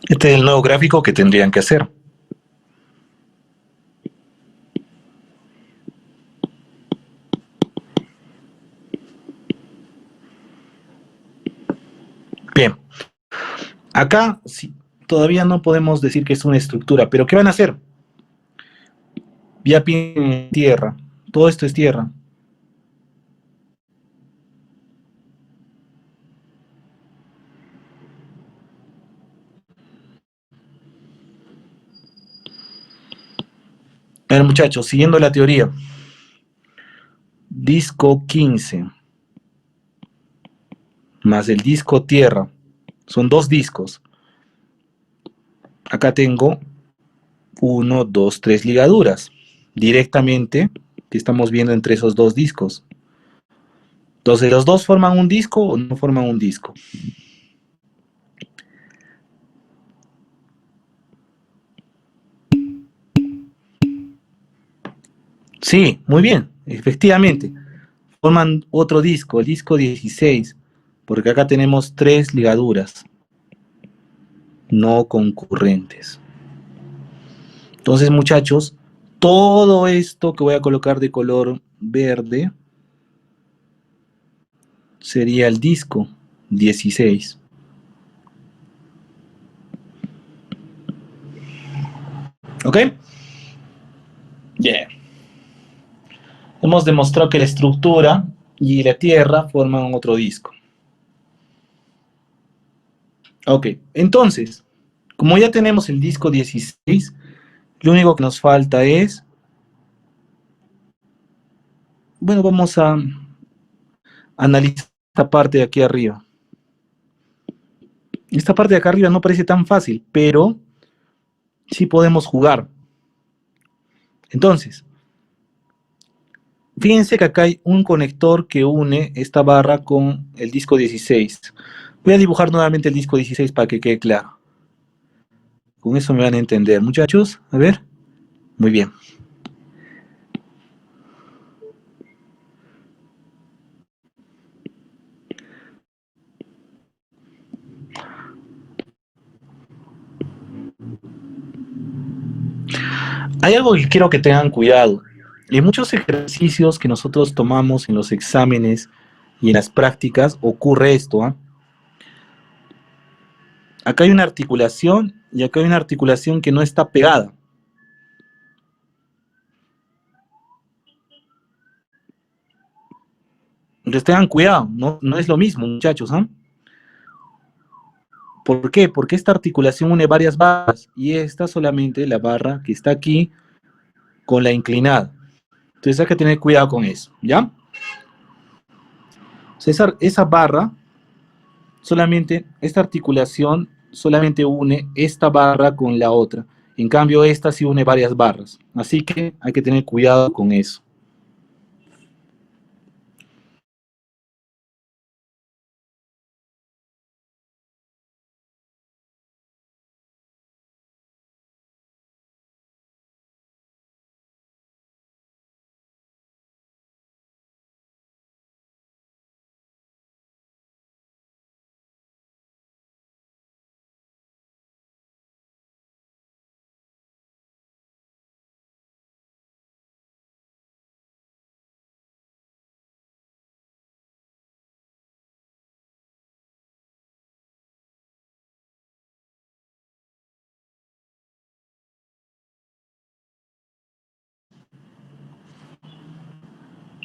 Este es el nuevo gráfico que tendrían que hacer. Bien. Acá sí, todavía no podemos decir que es una estructura, pero ¿qué van a hacer? Ya piden tierra. Todo esto es tierra. A ver, muchachos, siguiendo la teoría. Disco 15 más el disco tierra. Son dos discos. Acá tengo 1, 2, 3 ligaduras. Directamente que estamos viendo entre esos dos discos. Entonces, ¿los dos forman un disco o no forman un disco? Sí, muy bien, efectivamente. Forman otro disco, el disco 16, porque acá tenemos tres ligaduras no concurrentes. Entonces, muchachos, todo esto que voy a colocar de color verde sería el disco 16. ¿Ok? Yeah. Hemos demostrado que la estructura y la tierra forman otro disco. Ok, entonces, como ya tenemos el disco 16, lo único que nos falta es, bueno, vamos a analizar esta parte de aquí arriba. Esta parte de acá arriba no parece tan fácil, pero sí podemos jugar. Entonces, fíjense que acá hay un conector que une esta barra con el disco 16. Voy a dibujar nuevamente el disco 16 para que quede claro. Con eso me van a entender, muchachos. A ver. Muy bien. Hay algo que quiero que tengan cuidado. En muchos ejercicios que nosotros tomamos en los exámenes y en las prácticas ocurre esto. ¿Eh? Acá hay una articulación y acá hay una articulación que no está pegada. Entonces tengan cuidado, no es lo mismo, muchachos. ¿Eh? ¿Por qué? Porque esta articulación une varias barras y esta solamente la barra que está aquí con la inclinada. Entonces hay que tener cuidado con eso, ¿ya? Esa barra, solamente, esta articulación solamente une esta barra con la otra. En cambio, esta sí une varias barras. Así que hay que tener cuidado con eso.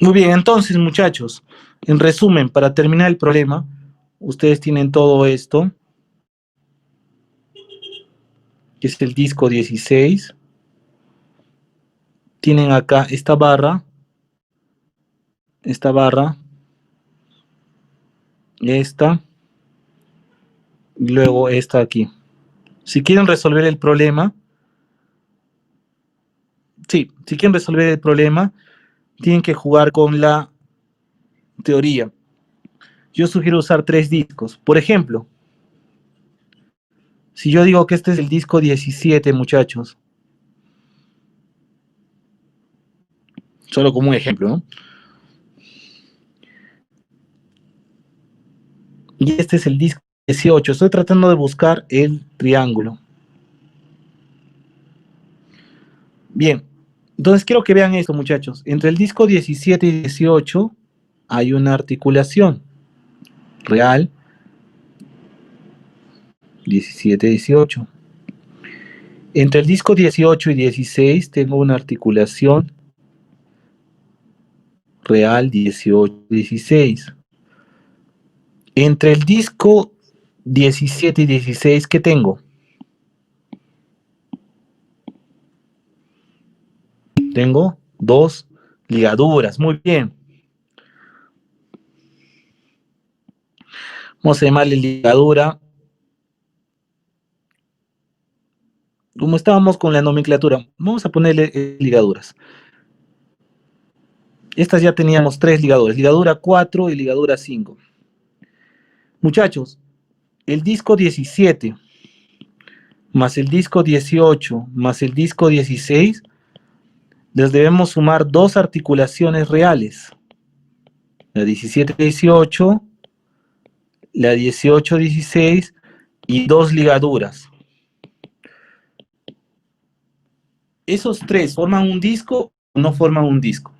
Muy bien, entonces, muchachos, en resumen, para terminar el problema, ustedes tienen todo esto, que es el disco 16. Tienen acá esta barra, esta, y luego esta aquí. Si quieren resolver el problema, tienen que jugar con la teoría. Yo sugiero usar 3 discos. Por ejemplo, si yo digo que este es el disco 17, muchachos, solo como un ejemplo, ¿no? Y este es el disco 18. Estoy tratando de buscar el triángulo. Bien, entonces quiero que vean esto, muchachos. Entre el disco 17 y 18 hay una articulación real. 17, 18. Entre el disco 18 y 16 tengo una articulación real 18, 16. Entre el disco 17 y 16, ¿qué tengo? Tengo 2 ligaduras. Muy bien. Vamos a llamarle ligadura. Como estábamos con la nomenclatura, vamos a ponerle ligaduras. Estas ya teníamos 3 ligaduras, ligadura 4 y ligadura 5. Muchachos, el disco 17 más el disco 18 más el disco 16, les debemos sumar 2 articulaciones reales. La 17-18, la 18-16 y 2 ligaduras. ¿Esos 3 forman un disco o no forman un disco?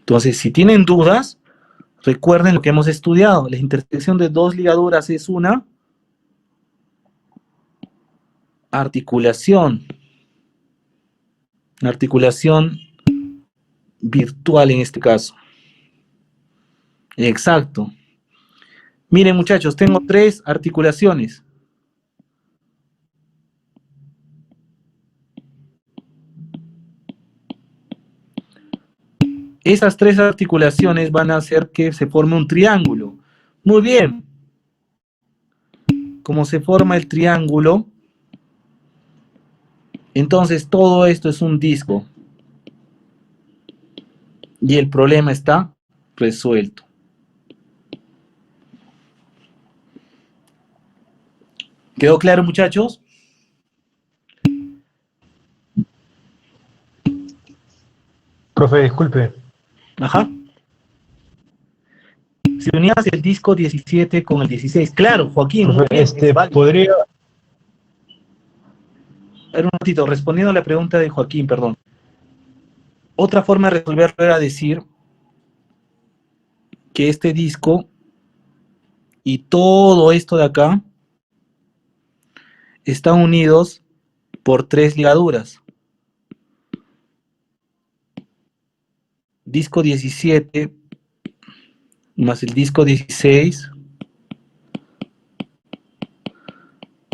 Entonces, si tienen dudas, recuerden lo que hemos estudiado. La intersección de 2 ligaduras es una articulación. Una articulación virtual en este caso. Exacto. Miren, muchachos, tengo 3 articulaciones. Esas 3 articulaciones van a hacer que se forme un triángulo. Muy bien. Como se forma el triángulo, entonces todo esto es un disco. Y el problema está resuelto. ¿Quedó claro, muchachos? Profe, disculpe. Ajá. Si unías el disco 17 con el 16. Claro, Joaquín, muy Profe, bien, es válido. podría, A ver, un ratito, respondiendo a la pregunta de Joaquín, perdón. Otra forma de resolverlo era decir que este disco y todo esto de acá están unidos por 3 ligaduras. Disco 17 más el disco 16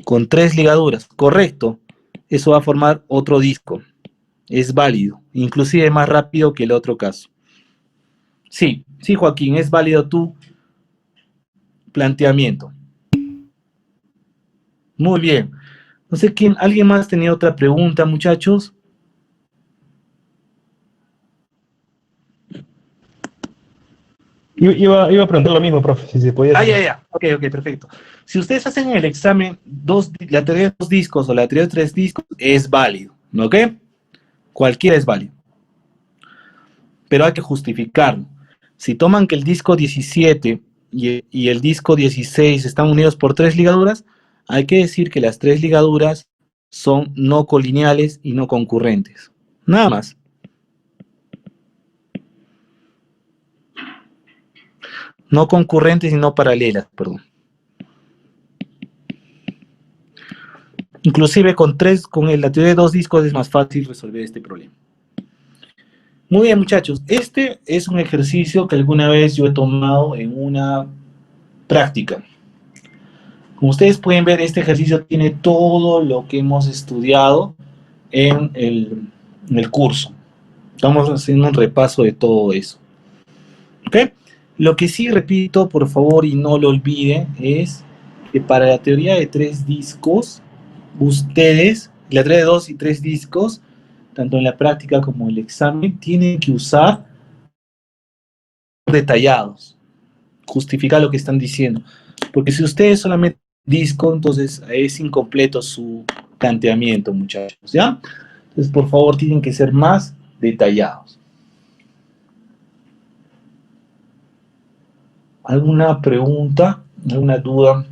con 3 ligaduras. Correcto. Eso va a formar otro disco. Es válido. Inclusive más rápido que el otro caso. Sí, sí, Joaquín, es válido tu planteamiento. Muy bien. No sé quién, ¿alguien más tenía otra pregunta, muchachos? iba a preguntar lo mismo, profe, si se podía hacer. Ya. Ok, perfecto. Si ustedes hacen en el examen la teoría de 2 discos o la teoría de 3 discos, es válido, ¿ok? Cualquiera es válido. Pero hay que justificarlo. Si toman que el disco 17 y el disco 16 están unidos por 3 ligaduras, hay que decir que las 3 ligaduras son no colineales y no concurrentes. Nada más. No concurrentes y no paralelas, perdón. Inclusive con la teoría de dos discos es más fácil resolver este problema. Muy bien, muchachos. Este es un ejercicio que alguna vez yo he tomado en una práctica. Como ustedes pueden ver, este ejercicio tiene todo lo que hemos estudiado en el curso. Estamos haciendo un repaso de todo eso. ¿Ok? Lo que sí repito, por favor, y no lo olviden, es que para la teoría de tres discos, ustedes, la teoría de dos y tres discos, tanto en la práctica como en el examen, tienen que usar detallados, justificar lo que están diciendo. Porque si ustedes solamente disco, entonces es incompleto su planteamiento, muchachos, ¿ya? Entonces, por favor, tienen que ser más detallados. ¿Alguna pregunta? ¿Alguna duda?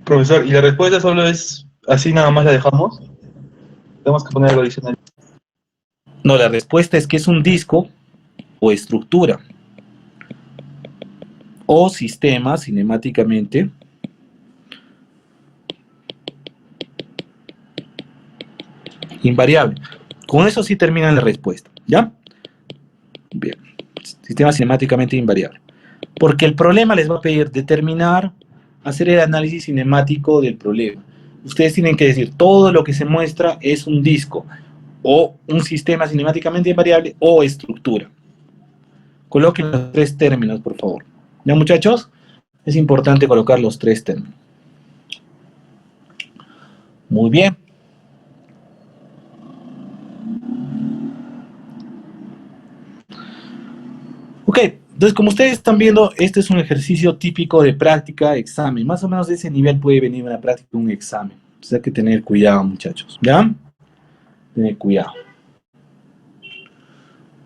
Profesor, ¿y la respuesta solo es así nada más la dejamos? Tenemos que poner algo adicional. No, la respuesta es que es un disco o estructura o sistema cinemáticamente invariable. Con eso sí termina la respuesta, ¿ya? Bien, sistema cinemáticamente invariable. Porque el problema les va a pedir determinar, hacer el análisis cinemático del problema. Ustedes tienen que decir, todo lo que se muestra es un disco, o un sistema cinemáticamente invariable, o estructura. Coloquen los tres términos, por favor. ¿Ya, muchachos? Es importante colocar los tres términos. Muy bien. Ok, entonces como ustedes están viendo, este es un ejercicio típico de práctica, examen. Más o menos de ese nivel puede venir una práctica, un examen. Entonces hay que tener cuidado, muchachos. ¿Ya? Tener cuidado.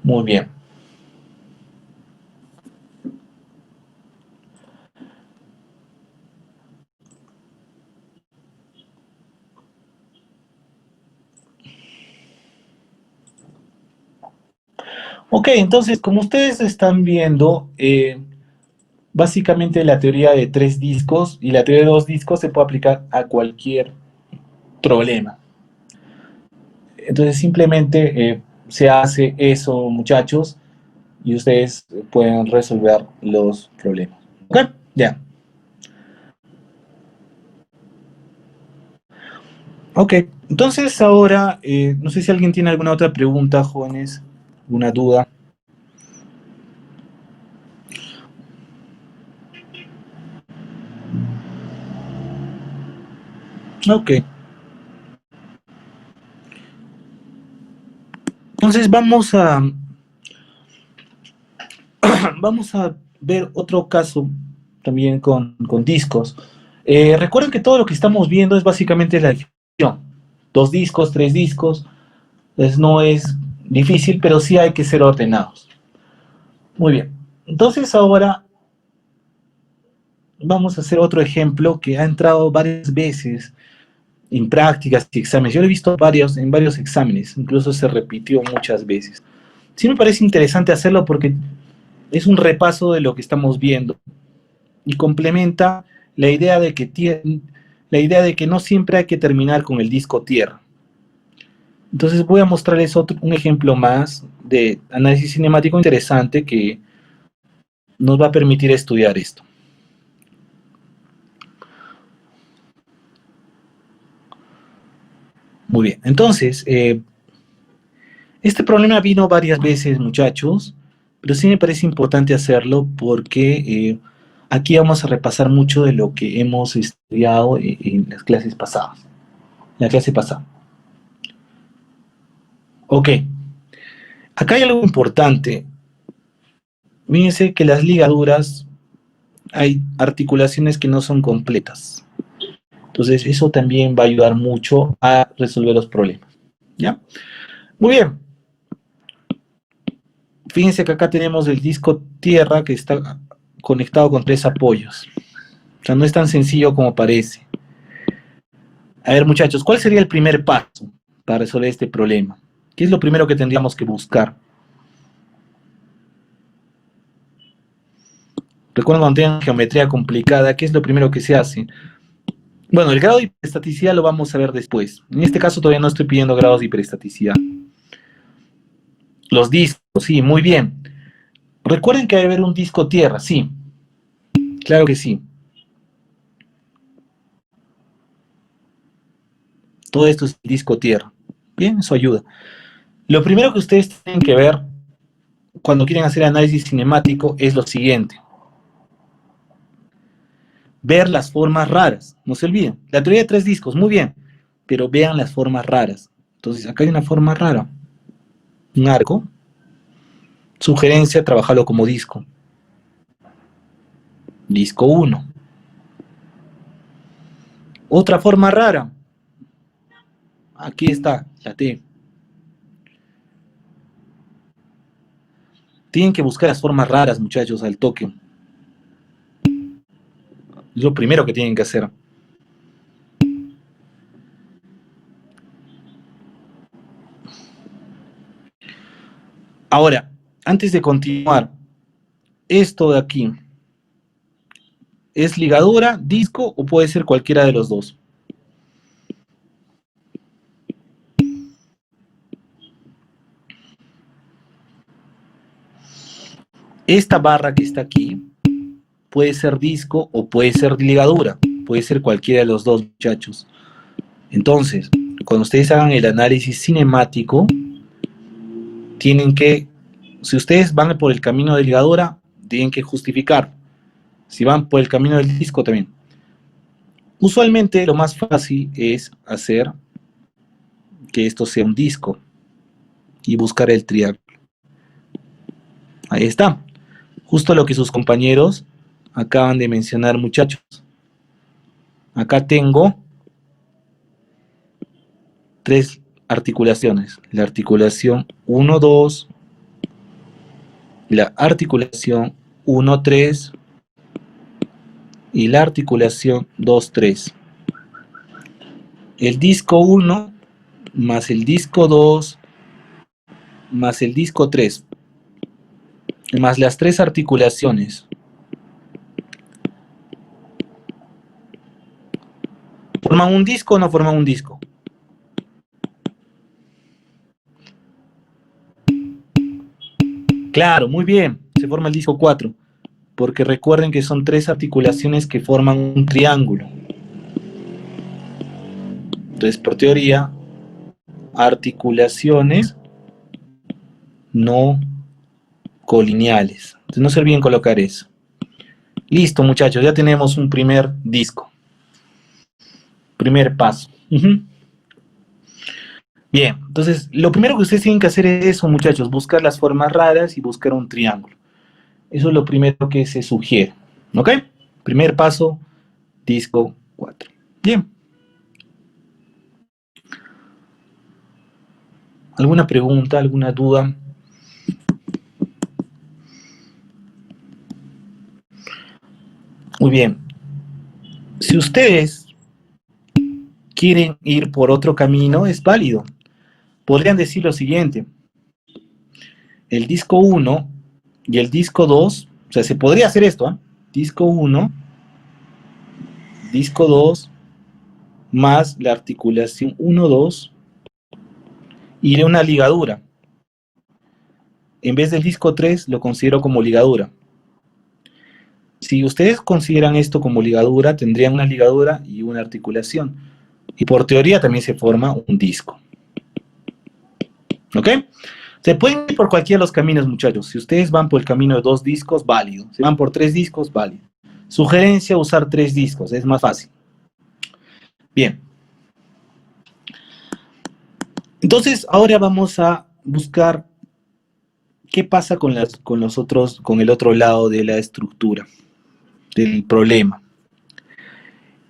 Muy bien. Ok, entonces como ustedes están viendo, básicamente la teoría de tres discos y la teoría de dos discos se puede aplicar a cualquier problema. Entonces simplemente se hace eso, muchachos, y ustedes pueden resolver los problemas. ¿Ok? Ya. Ok, entonces ahora, no sé si alguien tiene alguna otra pregunta, jóvenes, alguna duda. Ok. Entonces vamos a ver otro caso también con discos. Recuerden que todo lo que estamos viendo es básicamente la definición. Dos discos, tres discos. Entonces no es difícil, pero sí hay que ser ordenados. Muy bien. Entonces ahora vamos a hacer otro ejemplo que ha entrado varias veces en prácticas y exámenes. Yo lo he visto en varios exámenes, incluso se repitió muchas veces. Sí me parece interesante hacerlo porque es un repaso de lo que estamos viendo y complementa la idea de que no siempre hay que terminar con el disco tierra. Entonces voy a mostrarles un ejemplo más de análisis cinemático interesante que nos va a permitir estudiar esto. Muy bien, entonces, este problema vino varias veces, muchachos, pero sí me parece importante hacerlo porque aquí vamos a repasar mucho de lo que hemos estudiado en las clases pasadas. La clase pasada. Ok, acá hay algo importante. Fíjense que las ligaduras, hay articulaciones que no son completas. Entonces, eso también va a ayudar mucho a resolver los problemas. ¿Ya? Muy bien. Fíjense que acá tenemos el disco tierra que está conectado con tres apoyos. O sea, no es tan sencillo como parece. A ver, muchachos, ¿cuál sería el primer paso para resolver este problema? ¿Qué es lo primero que tendríamos que buscar? Recuerden cuando tengan geometría complicada, ¿qué es lo primero que se hace? Bueno, el grado de hiperestaticidad lo vamos a ver después. En este caso todavía no estoy pidiendo grados de hiperestaticidad. Los discos, sí, muy bien. Recuerden que debe haber un disco tierra, sí. Claro que sí. Todo esto es disco tierra. Bien, eso ayuda. Lo primero que ustedes tienen que ver cuando quieren hacer análisis cinemático es lo siguiente. Ver las formas raras. No se olviden. La teoría de tres discos, muy bien. Pero vean las formas raras. Entonces, acá hay una forma rara. Un arco. Sugerencia, trabajarlo como disco. Disco 1. Otra forma rara. Aquí está, la T. Tienen que buscar las formas raras, muchachos, al toque. Es lo primero que tienen que hacer. Ahora, antes de continuar, esto de aquí, ¿es ligadura, disco o puede ser cualquiera de los dos? Esta barra que está aquí puede ser disco o puede ser ligadura. Puede ser cualquiera de los dos, muchachos. Entonces, cuando ustedes hagan el análisis cinemático, tienen que, si ustedes van por el camino de ligadura, tienen que justificar. Si van por el camino del disco también. Usualmente lo más fácil es hacer que esto sea un disco y buscar el triángulo. Ahí está. Justo lo que sus compañeros acaban de mencionar, muchachos. Acá tengo tres articulaciones. La articulación 1, 2, la articulación 1, 3 y la articulación 2, 3. El disco 1 más el disco 2 más el disco 3 más las tres articulaciones. ¿Forman un disco o no forman un disco? Claro, muy bien, se forma el disco 4, porque recuerden que son tres articulaciones que forman un triángulo. Entonces, por teoría, articulaciones no colineales. Entonces, no se olviden colocar eso. Listo, muchachos, ya tenemos un primer disco. Primer paso. Bien, entonces, lo primero que ustedes tienen que hacer es eso, muchachos, buscar las formas raras y buscar un triángulo. Eso es lo primero que se sugiere. ¿Ok? Primer paso, disco 4. Bien. ¿Alguna pregunta, alguna duda? Muy bien. Si ustedes quieren ir por otro camino, es válido. Podrían decir lo siguiente. El disco 1 y el disco 2, o sea, se podría hacer esto, ¿eh? Disco 1, disco 2, más la articulación 1, 2, y de una ligadura. En vez del disco 3, lo considero como ligadura. Si ustedes consideran esto como ligadura, tendrían una ligadura y una articulación. Y por teoría también se forma un disco. ¿Ok? Se pueden ir por cualquiera de los caminos, muchachos. Si ustedes van por el camino de 2 discos, válido. Si van por 3 discos, válido. Sugerencia, usar 3 discos. Es más fácil. Bien. Entonces, ahora vamos a buscar qué pasa con el otro lado de la estructura, del problema.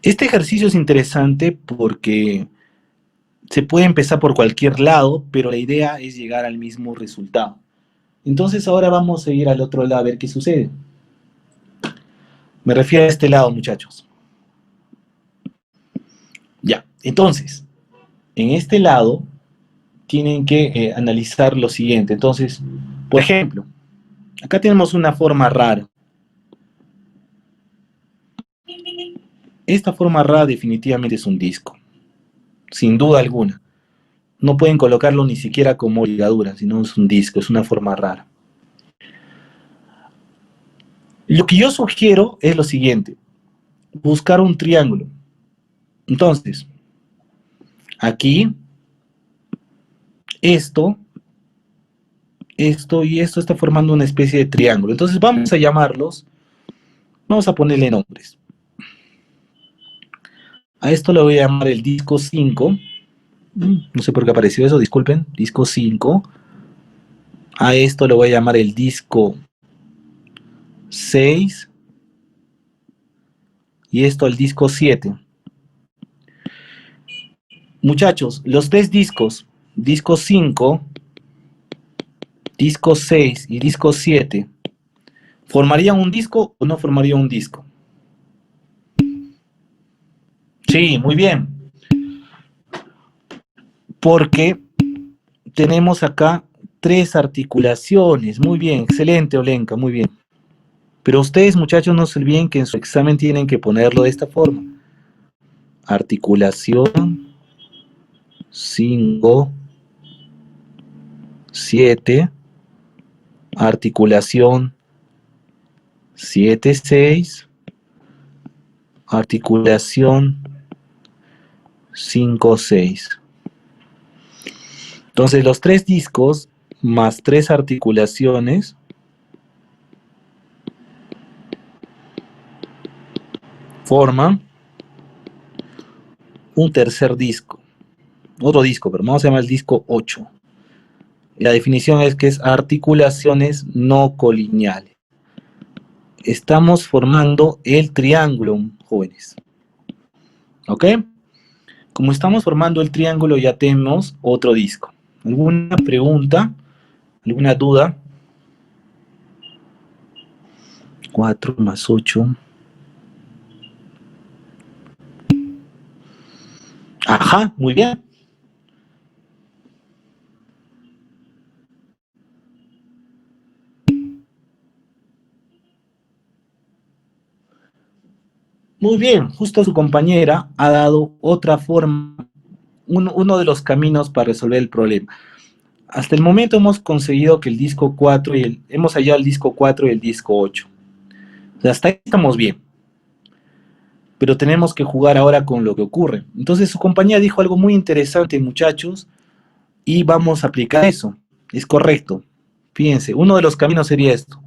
Este ejercicio es interesante porque se puede empezar por cualquier lado, pero la idea es llegar al mismo resultado. Entonces ahora vamos a ir al otro lado a ver qué sucede. Me refiero a este lado, muchachos. Ya, entonces, en este lado tienen que analizar lo siguiente. Entonces, por ejemplo, acá tenemos una forma rara. Esta forma rara definitivamente es un disco, sin duda alguna. No pueden colocarlo ni siquiera como ligadura, sino es un disco, es una forma rara. Lo que yo sugiero es lo siguiente, buscar un triángulo. Entonces, aquí, esto y esto está formando una especie de triángulo. Entonces vamos a llamarlos, vamos a ponerle nombres. A esto le voy a llamar el disco 5. No sé por qué apareció eso, disculpen. Disco 5. A esto le voy a llamar el disco 6. Y esto el disco 7. Muchachos, los tres discos, disco 5, disco 6 y disco 7, ¿formarían un disco o no formarían un disco? Sí, muy bien. Porque tenemos acá tres articulaciones. Muy bien, excelente, Olenka, muy bien. Pero ustedes, muchachos, no se olviden que en su examen tienen que ponerlo de esta forma. Articulación 5, 7, articulación 7, 6, articulación 5, 6. Entonces los tres discos más tres articulaciones forman un tercer disco. Otro disco, pero vamos a llamar el disco 8. La definición es que es articulaciones no colineales. Estamos formando el triángulo, jóvenes. ¿Ok? Como estamos formando el triángulo, ya tenemos otro disco. ¿Alguna pregunta? ¿Alguna duda? 4 más 8. Ajá, muy bien. Muy bien, justo su compañera ha dado otra forma, uno de los caminos para resolver el problema. Hasta el momento hemos conseguido que el disco 4 hemos hallado el disco 4 y el disco 8. O sea, hasta ahí estamos bien. Pero tenemos que jugar ahora con lo que ocurre. Entonces su compañera dijo algo muy interesante, muchachos, y vamos a aplicar eso. Es correcto. Fíjense, uno de los caminos sería esto.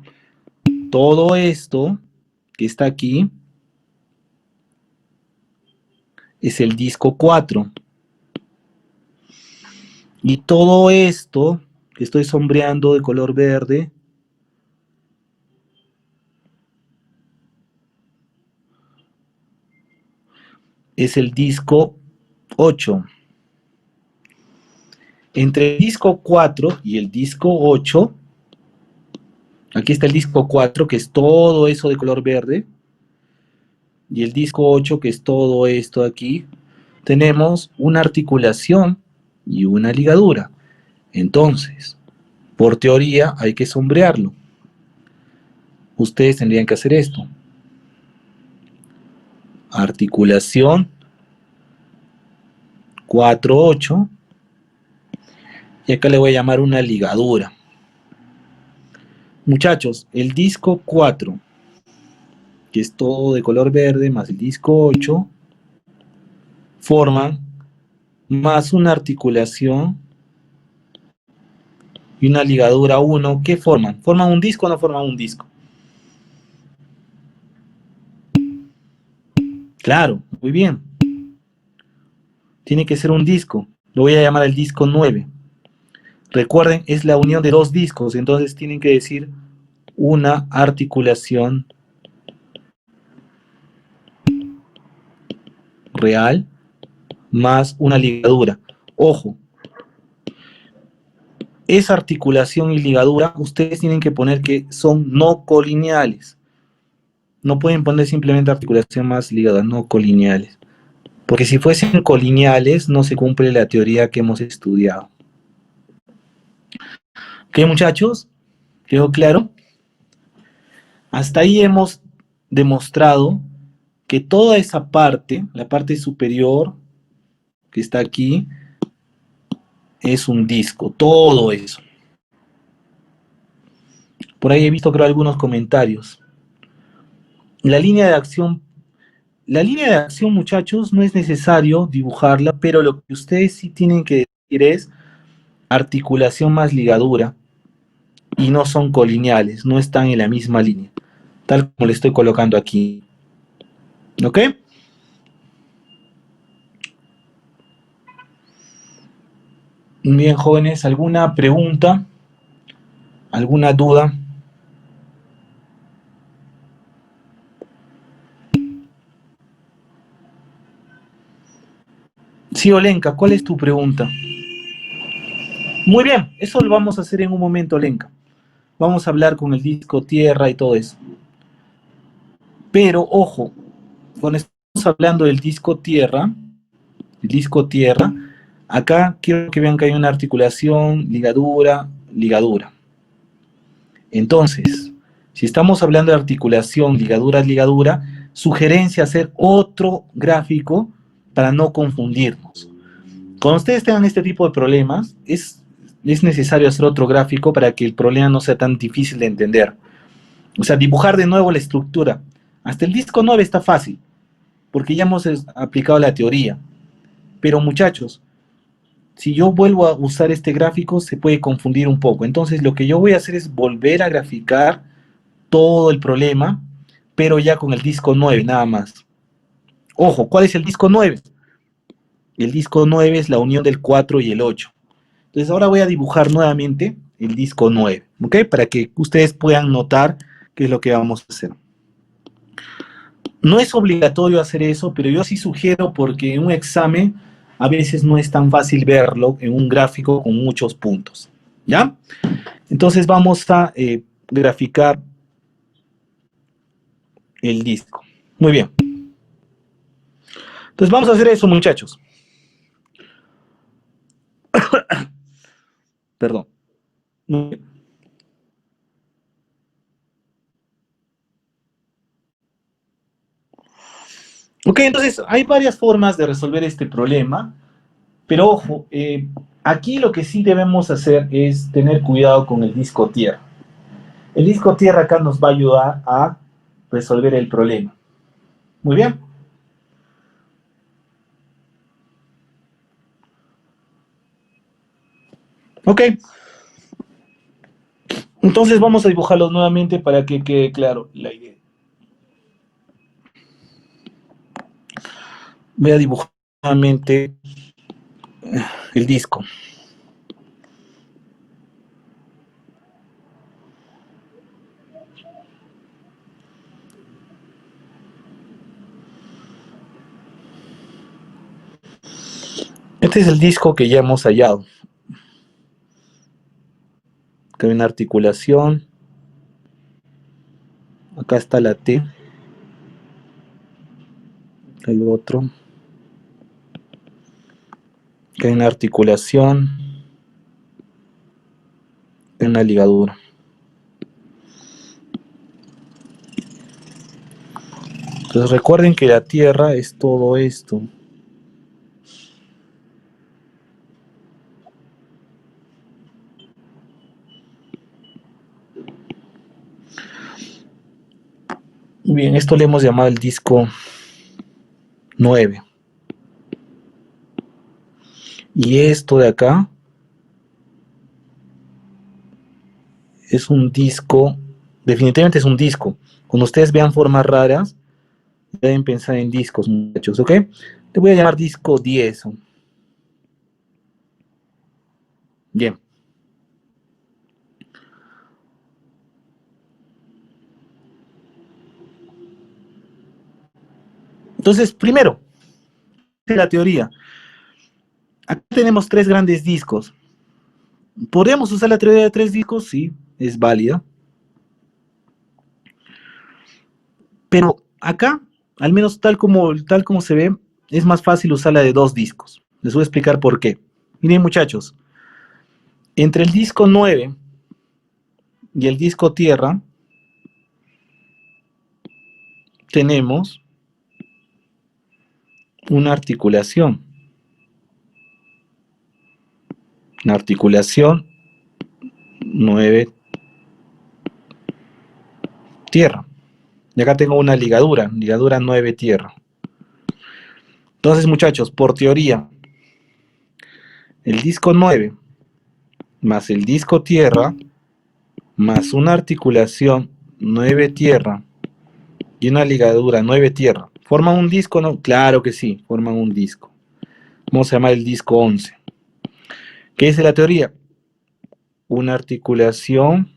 Todo esto que está aquí es el disco 4. Y todo esto que estoy sombreando de color verde es el disco 8. Entre el disco 4 y el disco 8, aquí está el disco 4, que es todo eso de color verde, y el disco 8, que es todo esto aquí, tenemos una articulación y una ligadura. Entonces, por teoría, hay que sombrearlo. Ustedes tendrían que hacer esto. Articulación 4, 8. Y acá le voy a llamar una ligadura. Muchachos, el disco 4, que es todo de color verde, más el disco 8, forman más una articulación y una ligadura 1. ¿Qué forman? ¿Forman un disco o no forman un disco? Claro, muy bien. Tiene que ser un disco. Lo voy a llamar el disco 9. Recuerden, es la unión de dos discos, entonces tienen que decir una articulación real más una ligadura. Ojo, esa articulación y ligadura, ustedes tienen que poner que son no colineales. No pueden poner simplemente articulación más ligadura, no colineales. Porque si fuesen colineales, no se cumple la teoría que hemos estudiado. ¿Ok, muchachos? ¿Quedó claro? Hasta ahí hemos demostrado que toda esa parte, la parte superior que está aquí, es un disco, todo eso. Por ahí he visto, creo, algunos comentarios. La línea de acción, muchachos, no es necesario dibujarla, pero lo que ustedes sí tienen que decir es articulación más ligadura, y no son colineales, no están en la misma línea, tal como le estoy colocando aquí. ¿Ok? Bien, jóvenes, ¿alguna pregunta? ¿Alguna duda? Sí, Olenka, ¿cuál es tu pregunta? Muy bien, eso lo vamos a hacer en un momento, Olenka. Vamos a hablar con el disco tierra y todo eso. Pero, ojo, cuando estamos hablando del disco tierra, acá quiero que vean que hay una articulación, ligadura, ligadura. Entonces, si estamos hablando de articulación, ligadura, ligadura, sugerencia hacer otro gráfico para no confundirnos. Cuando ustedes tengan este tipo de problemas, es necesario hacer otro gráfico para que el problema no sea tan difícil de entender. O sea, dibujar de nuevo la estructura. Hasta el disco 9 está fácil, porque ya hemos aplicado la teoría. Pero muchachos, si yo vuelvo a usar este gráfico, se puede confundir un poco. Entonces, lo que yo voy a hacer es volver a graficar todo el problema, pero ya con el disco 9 nada más. Ojo, ¿cuál es el disco 9? El disco 9 es la unión del 4 y el 8. Entonces ahora voy a dibujar nuevamente el disco 9, ¿ok? Para que ustedes puedan notar qué es lo que vamos a hacer. No es obligatorio hacer eso, pero yo sí sugiero porque en un examen a veces no es tan fácil verlo en un gráfico con muchos puntos, ¿ya? Entonces vamos a graficar el disco. Muy bien. Entonces vamos a hacer eso, muchachos. Perdón. Muy bien. Ok, entonces hay varias formas de resolver este problema, pero ojo, aquí lo que sí debemos hacer es tener cuidado con el disco tierra. El disco tierra acá nos va a ayudar a resolver el problema. Muy bien. Ok. Entonces vamos a dibujarlos nuevamente para que quede claro la idea. Voy a dibujar nuevamente el disco. Este es el disco que ya hemos hallado. Acá hay una articulación. Acá está la T. Hay otro. Acá hay una articulación. Hay una ligadura. Entonces recuerden que la Tierra es todo esto. Bien, esto le hemos llamado el disco 9. Y esto de acá es un disco, definitivamente es un disco. Cuando ustedes vean formas raras, deben pensar en discos, muchachos, ¿ok? Le voy a llamar disco 10. Bien. Entonces, primero, la teoría. Acá tenemos 3 grandes discos. ¿Podemos usar la teoría de 3 discos? Sí, es válida. Pero acá, al menos tal como se ve, es más fácil usar la de 2 discos. Les voy a explicar por qué. Miren, muchachos, entre el disco 9 y el disco tierra tenemos una articulación. Una articulación 9 tierra. Y acá tengo una ligadura 9 tierra. Entonces, muchachos, por teoría, el disco 9 más el disco tierra más una articulación 9 tierra y una ligadura 9 tierra. ¿Forman un disco, no? Claro que sí, forman un disco. Vamos a llamar el disco 11. ¿Qué dice la teoría? Una articulación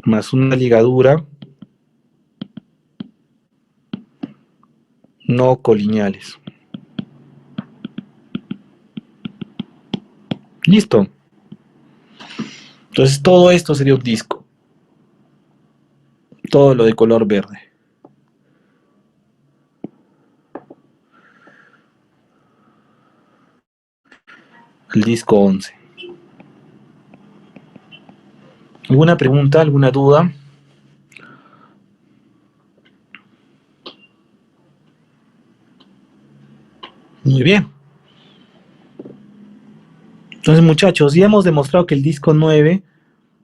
más una ligadura no colineales. Listo. Entonces todo esto sería un disco. Todo lo de color verde. El disco 11. ¿Alguna pregunta? ¿Alguna duda? Muy bien. Entonces, muchachos, ya hemos demostrado que el disco 9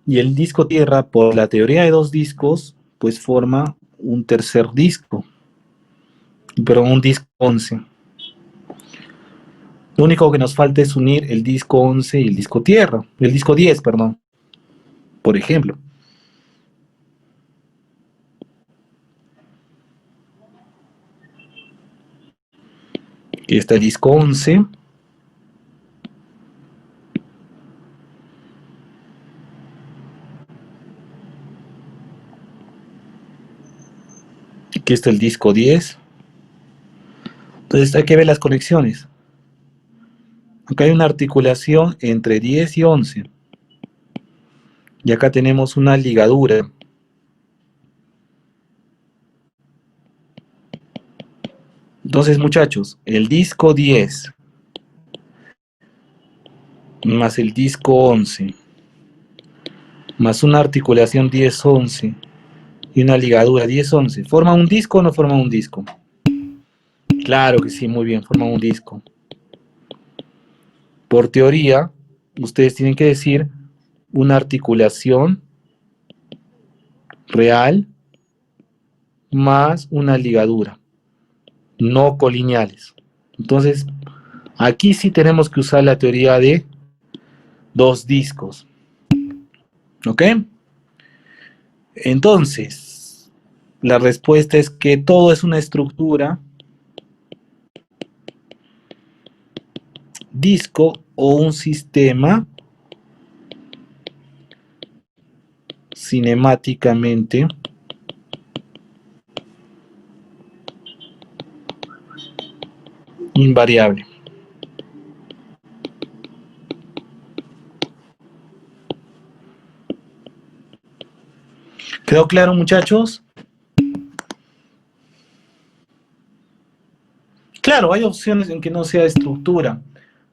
y el disco tierra, por la teoría de dos discos, pues forma un tercer disco. Pero un disco 11. Lo único que nos falta es unir el disco 11 y el disco tierra. El disco 10, perdón. Por ejemplo. Aquí está el disco 11. Aquí está el disco 10. Entonces hay que ver las conexiones. Acá hay una articulación entre 10 y 11. Y acá tenemos una ligadura. Entonces, muchachos, el disco 10 más el disco 11 más una articulación 10-11 y una ligadura 10-11, ¿forman un disco o no forman un disco? Claro que sí, muy bien, forman un disco. Por teoría, ustedes tienen que decir una articulación real más una ligadura, no colineales. Entonces, aquí sí tenemos que usar la teoría de dos discos. ¿Ok? Entonces, la respuesta es que todo es una estructura disco o un sistema cinemáticamente invariable. ¿Quedó claro, muchachos? Claro, hay opciones en que no sea estructura.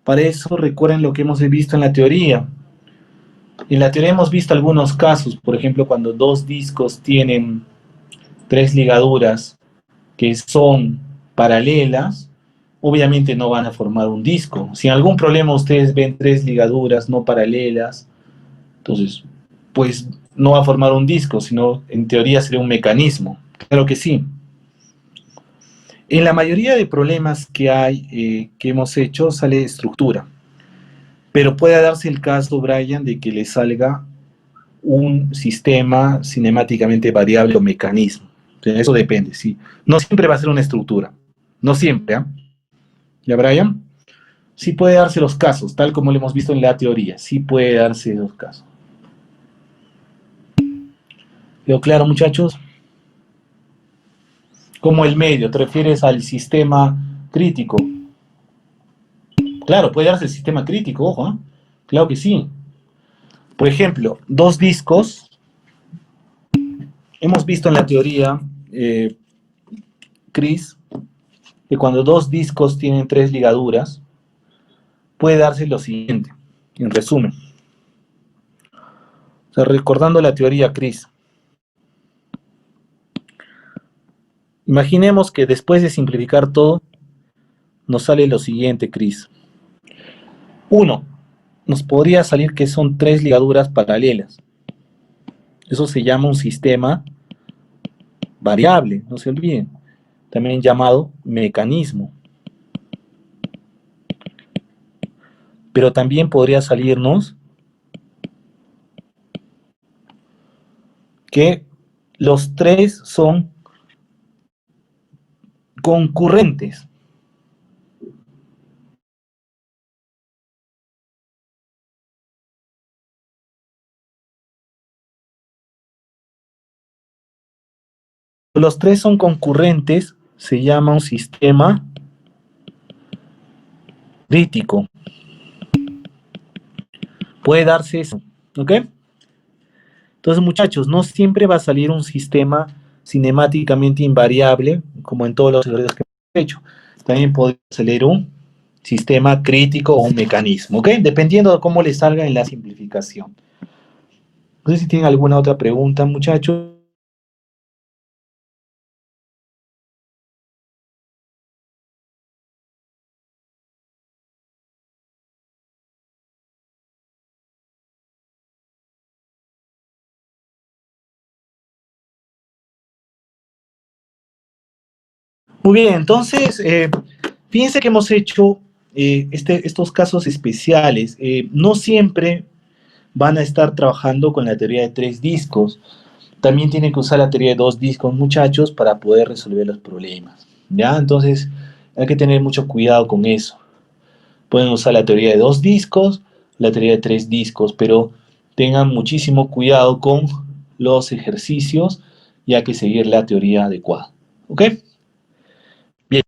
Para eso recuerden lo que hemos visto en la teoría. En la teoría hemos visto algunos casos, por ejemplo, cuando dos discos tienen tres ligaduras que son paralelas, obviamente no van a formar un disco. Si en algún problema ustedes ven tres ligaduras no paralelas, entonces, pues no va a formar un disco, sino en teoría sería un mecanismo. Claro que sí. En la mayoría de problemas que hay, que hemos hecho, sale estructura. Pero puede darse el caso, Brian, de que le salga un sistema cinemáticamente variable o mecanismo. Eso depende, sí. No siempre va a ser una estructura. No siempre, ¿eh? ¿Ya, Brian? Sí puede darse los casos, tal como lo hemos visto en la teoría. Sí puede darse los casos. ¿Quedó claro, muchachos? Como el medio, ¿te refieres al sistema crítico? Claro, puede darse el sistema crítico, ojo, ¿eh? Claro que sí. Por ejemplo, dos discos. Hemos visto en la teoría, Chris, que cuando dos discos tienen tres ligaduras, puede darse lo siguiente, en resumen. O sea, recordando la teoría, Chris. Imaginemos que después de simplificar todo, nos sale lo siguiente, Cris. 1. Nos podría salir que son 3 ligaduras paralelas. Eso se llama un sistema variable, no se olviden. También llamado mecanismo. Pero también podría salirnos que los 3 son concurrentes. Los 3 son concurrentes, se llama un sistema crítico. Puede darse eso, ¿ok? Entonces, muchachos, no siempre va a salir un sistema cinemáticamente invariable, como en todos los ejercicios que hemos hecho. También podría salir un sistema crítico o un mecanismo, ¿ok? Dependiendo de cómo le salga en la simplificación. No sé si tienen alguna otra pregunta, muchachos. Muy bien, entonces, fíjense que hemos hecho estos casos especiales. No siempre van a estar trabajando con la teoría de 3 discos. También tienen que usar la teoría de 2 discos, muchachos, para poder resolver los problemas. ¿Ya? Entonces, hay que tener mucho cuidado con eso. Pueden usar la teoría de 2 discos, la teoría de 3 discos, pero tengan muchísimo cuidado con los ejercicios y hay que seguir la teoría adecuada. ¿Ok? Bien.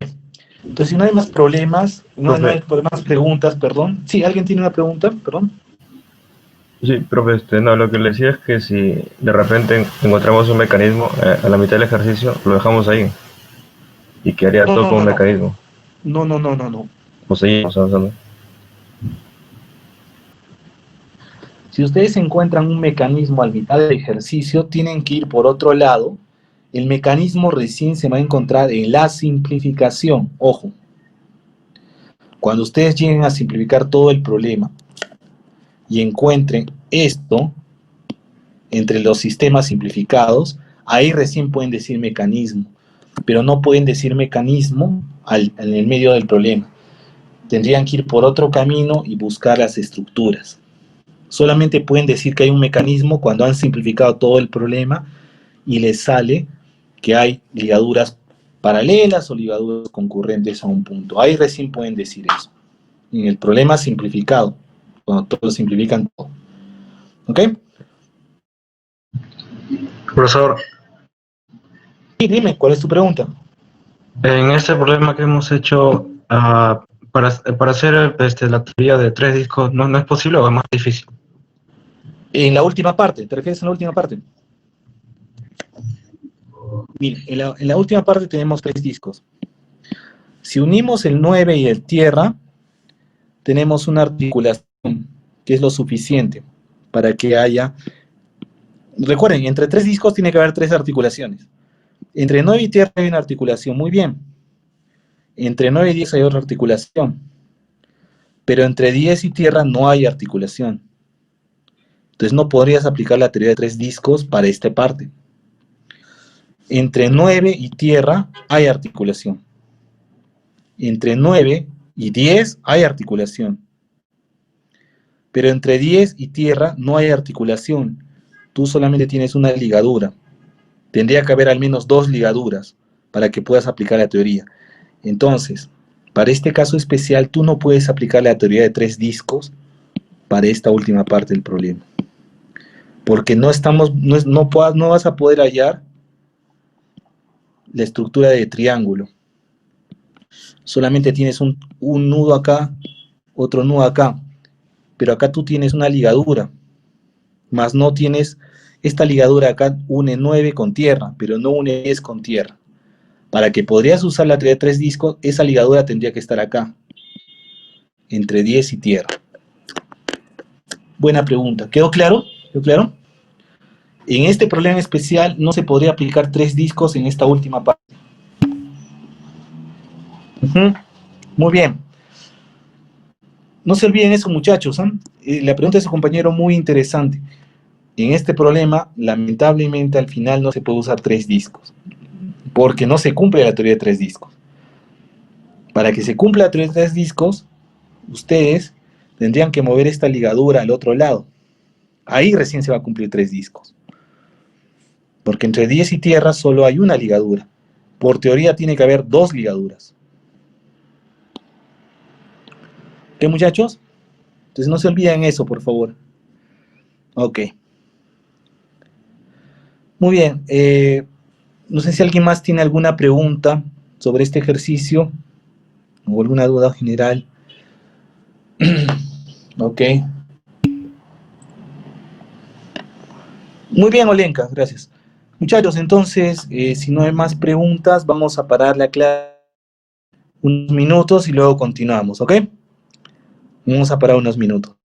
Entonces, si no hay más problemas, no hay más preguntas, perdón. Sí, ¿alguien tiene una pregunta? Perdón. Sí, profe, no, lo que le decía es que si de repente encontramos un mecanismo a la mitad del ejercicio, lo dejamos ahí y quedaría todo con un mecanismo. No. O seguimos avanzando. Si ustedes encuentran un mecanismo al mitad del ejercicio, tienen que ir por otro lado. El mecanismo recién se va a encontrar en la simplificación. Ojo. Cuando ustedes lleguen a simplificar todo el problema y encuentren esto entre los sistemas simplificados, ahí recién pueden decir mecanismo, pero no pueden decir mecanismo en el medio del problema. Tendrían que ir por otro camino y buscar las estructuras. Solamente pueden decir que hay un mecanismo cuando han simplificado todo el problema y les sale que hay ligaduras paralelas o ligaduras concurrentes a un punto. Ahí recién pueden decir eso. En el problema simplificado, cuando todos simplifican todo. ¿Ok? Profesor, Sí, dime, ¿cuál es tu pregunta? en este problema que hemos hecho, para hacer la teoría de 3 discos, ¿no es posible o es más difícil? En la última parte, ¿te refieres a la última parte? Mira, en la última parte tenemos 3 discos. Si unimos el 9 y el tierra, tenemos una articulación que es lo suficiente para que haya... Recuerden, entre 3 discos tiene que haber 3 articulaciones. Entre 9 y tierra hay una articulación, muy bien. Entre 9 y 10 hay otra articulación. Pero entre 10 y tierra no hay articulación. Entonces no podrías aplicar la teoría de 3 discos para esta parte. Entre 9 y tierra hay articulación. Entre 9 y 10 hay articulación. Pero entre 10 y tierra no hay articulación. Tú solamente tienes una ligadura. Tendría que haber al menos 2 ligaduras para que puedas aplicar la teoría. Entonces, para este caso especial, tú no puedes aplicar la teoría de 3 discos para esta última parte del problema. Porque no vas a poder hallar la estructura de triángulo. Solamente tienes un nudo acá, otro nudo acá. Pero acá tú tienes una ligadura. Más no tienes, esta ligadura acá une 9 con tierra, pero no une 10 con tierra. Para que podrías usar la teoría de 3 discos, esa ligadura tendría que estar acá, entre 10 y tierra. Buena pregunta. ¿Quedó claro? ¿Quedó claro? En este problema especial no se podría aplicar 3 discos en esta última parte. Ujú. Muy bien. No se olviden eso, muchachos, ¿ah? La pregunta de su compañero muy interesante. En este problema, lamentablemente, al final no se puede usar 3 discos, porque no se cumple la teoría de 3 discos. Para que se cumpla la teoría de 3 discos, ustedes tendrían que mover esta ligadura al otro lado. Ahí recién se va a cumplir 3 discos. Porque entre 10 y tierra solo hay una ligadura. Por teoría tiene que haber 2 ligaduras. ¿Qué, muchachos? Entonces no se olviden eso, por favor. Ok. Muy bien. No sé si alguien más tiene alguna pregunta sobre este ejercicio o alguna duda general. Ok. Muy bien, Olenka, gracias. Muchachos, entonces, si no hay más preguntas, vamos a parar la clase unos minutos y luego continuamos, ¿ok? Vamos a parar unos minutos.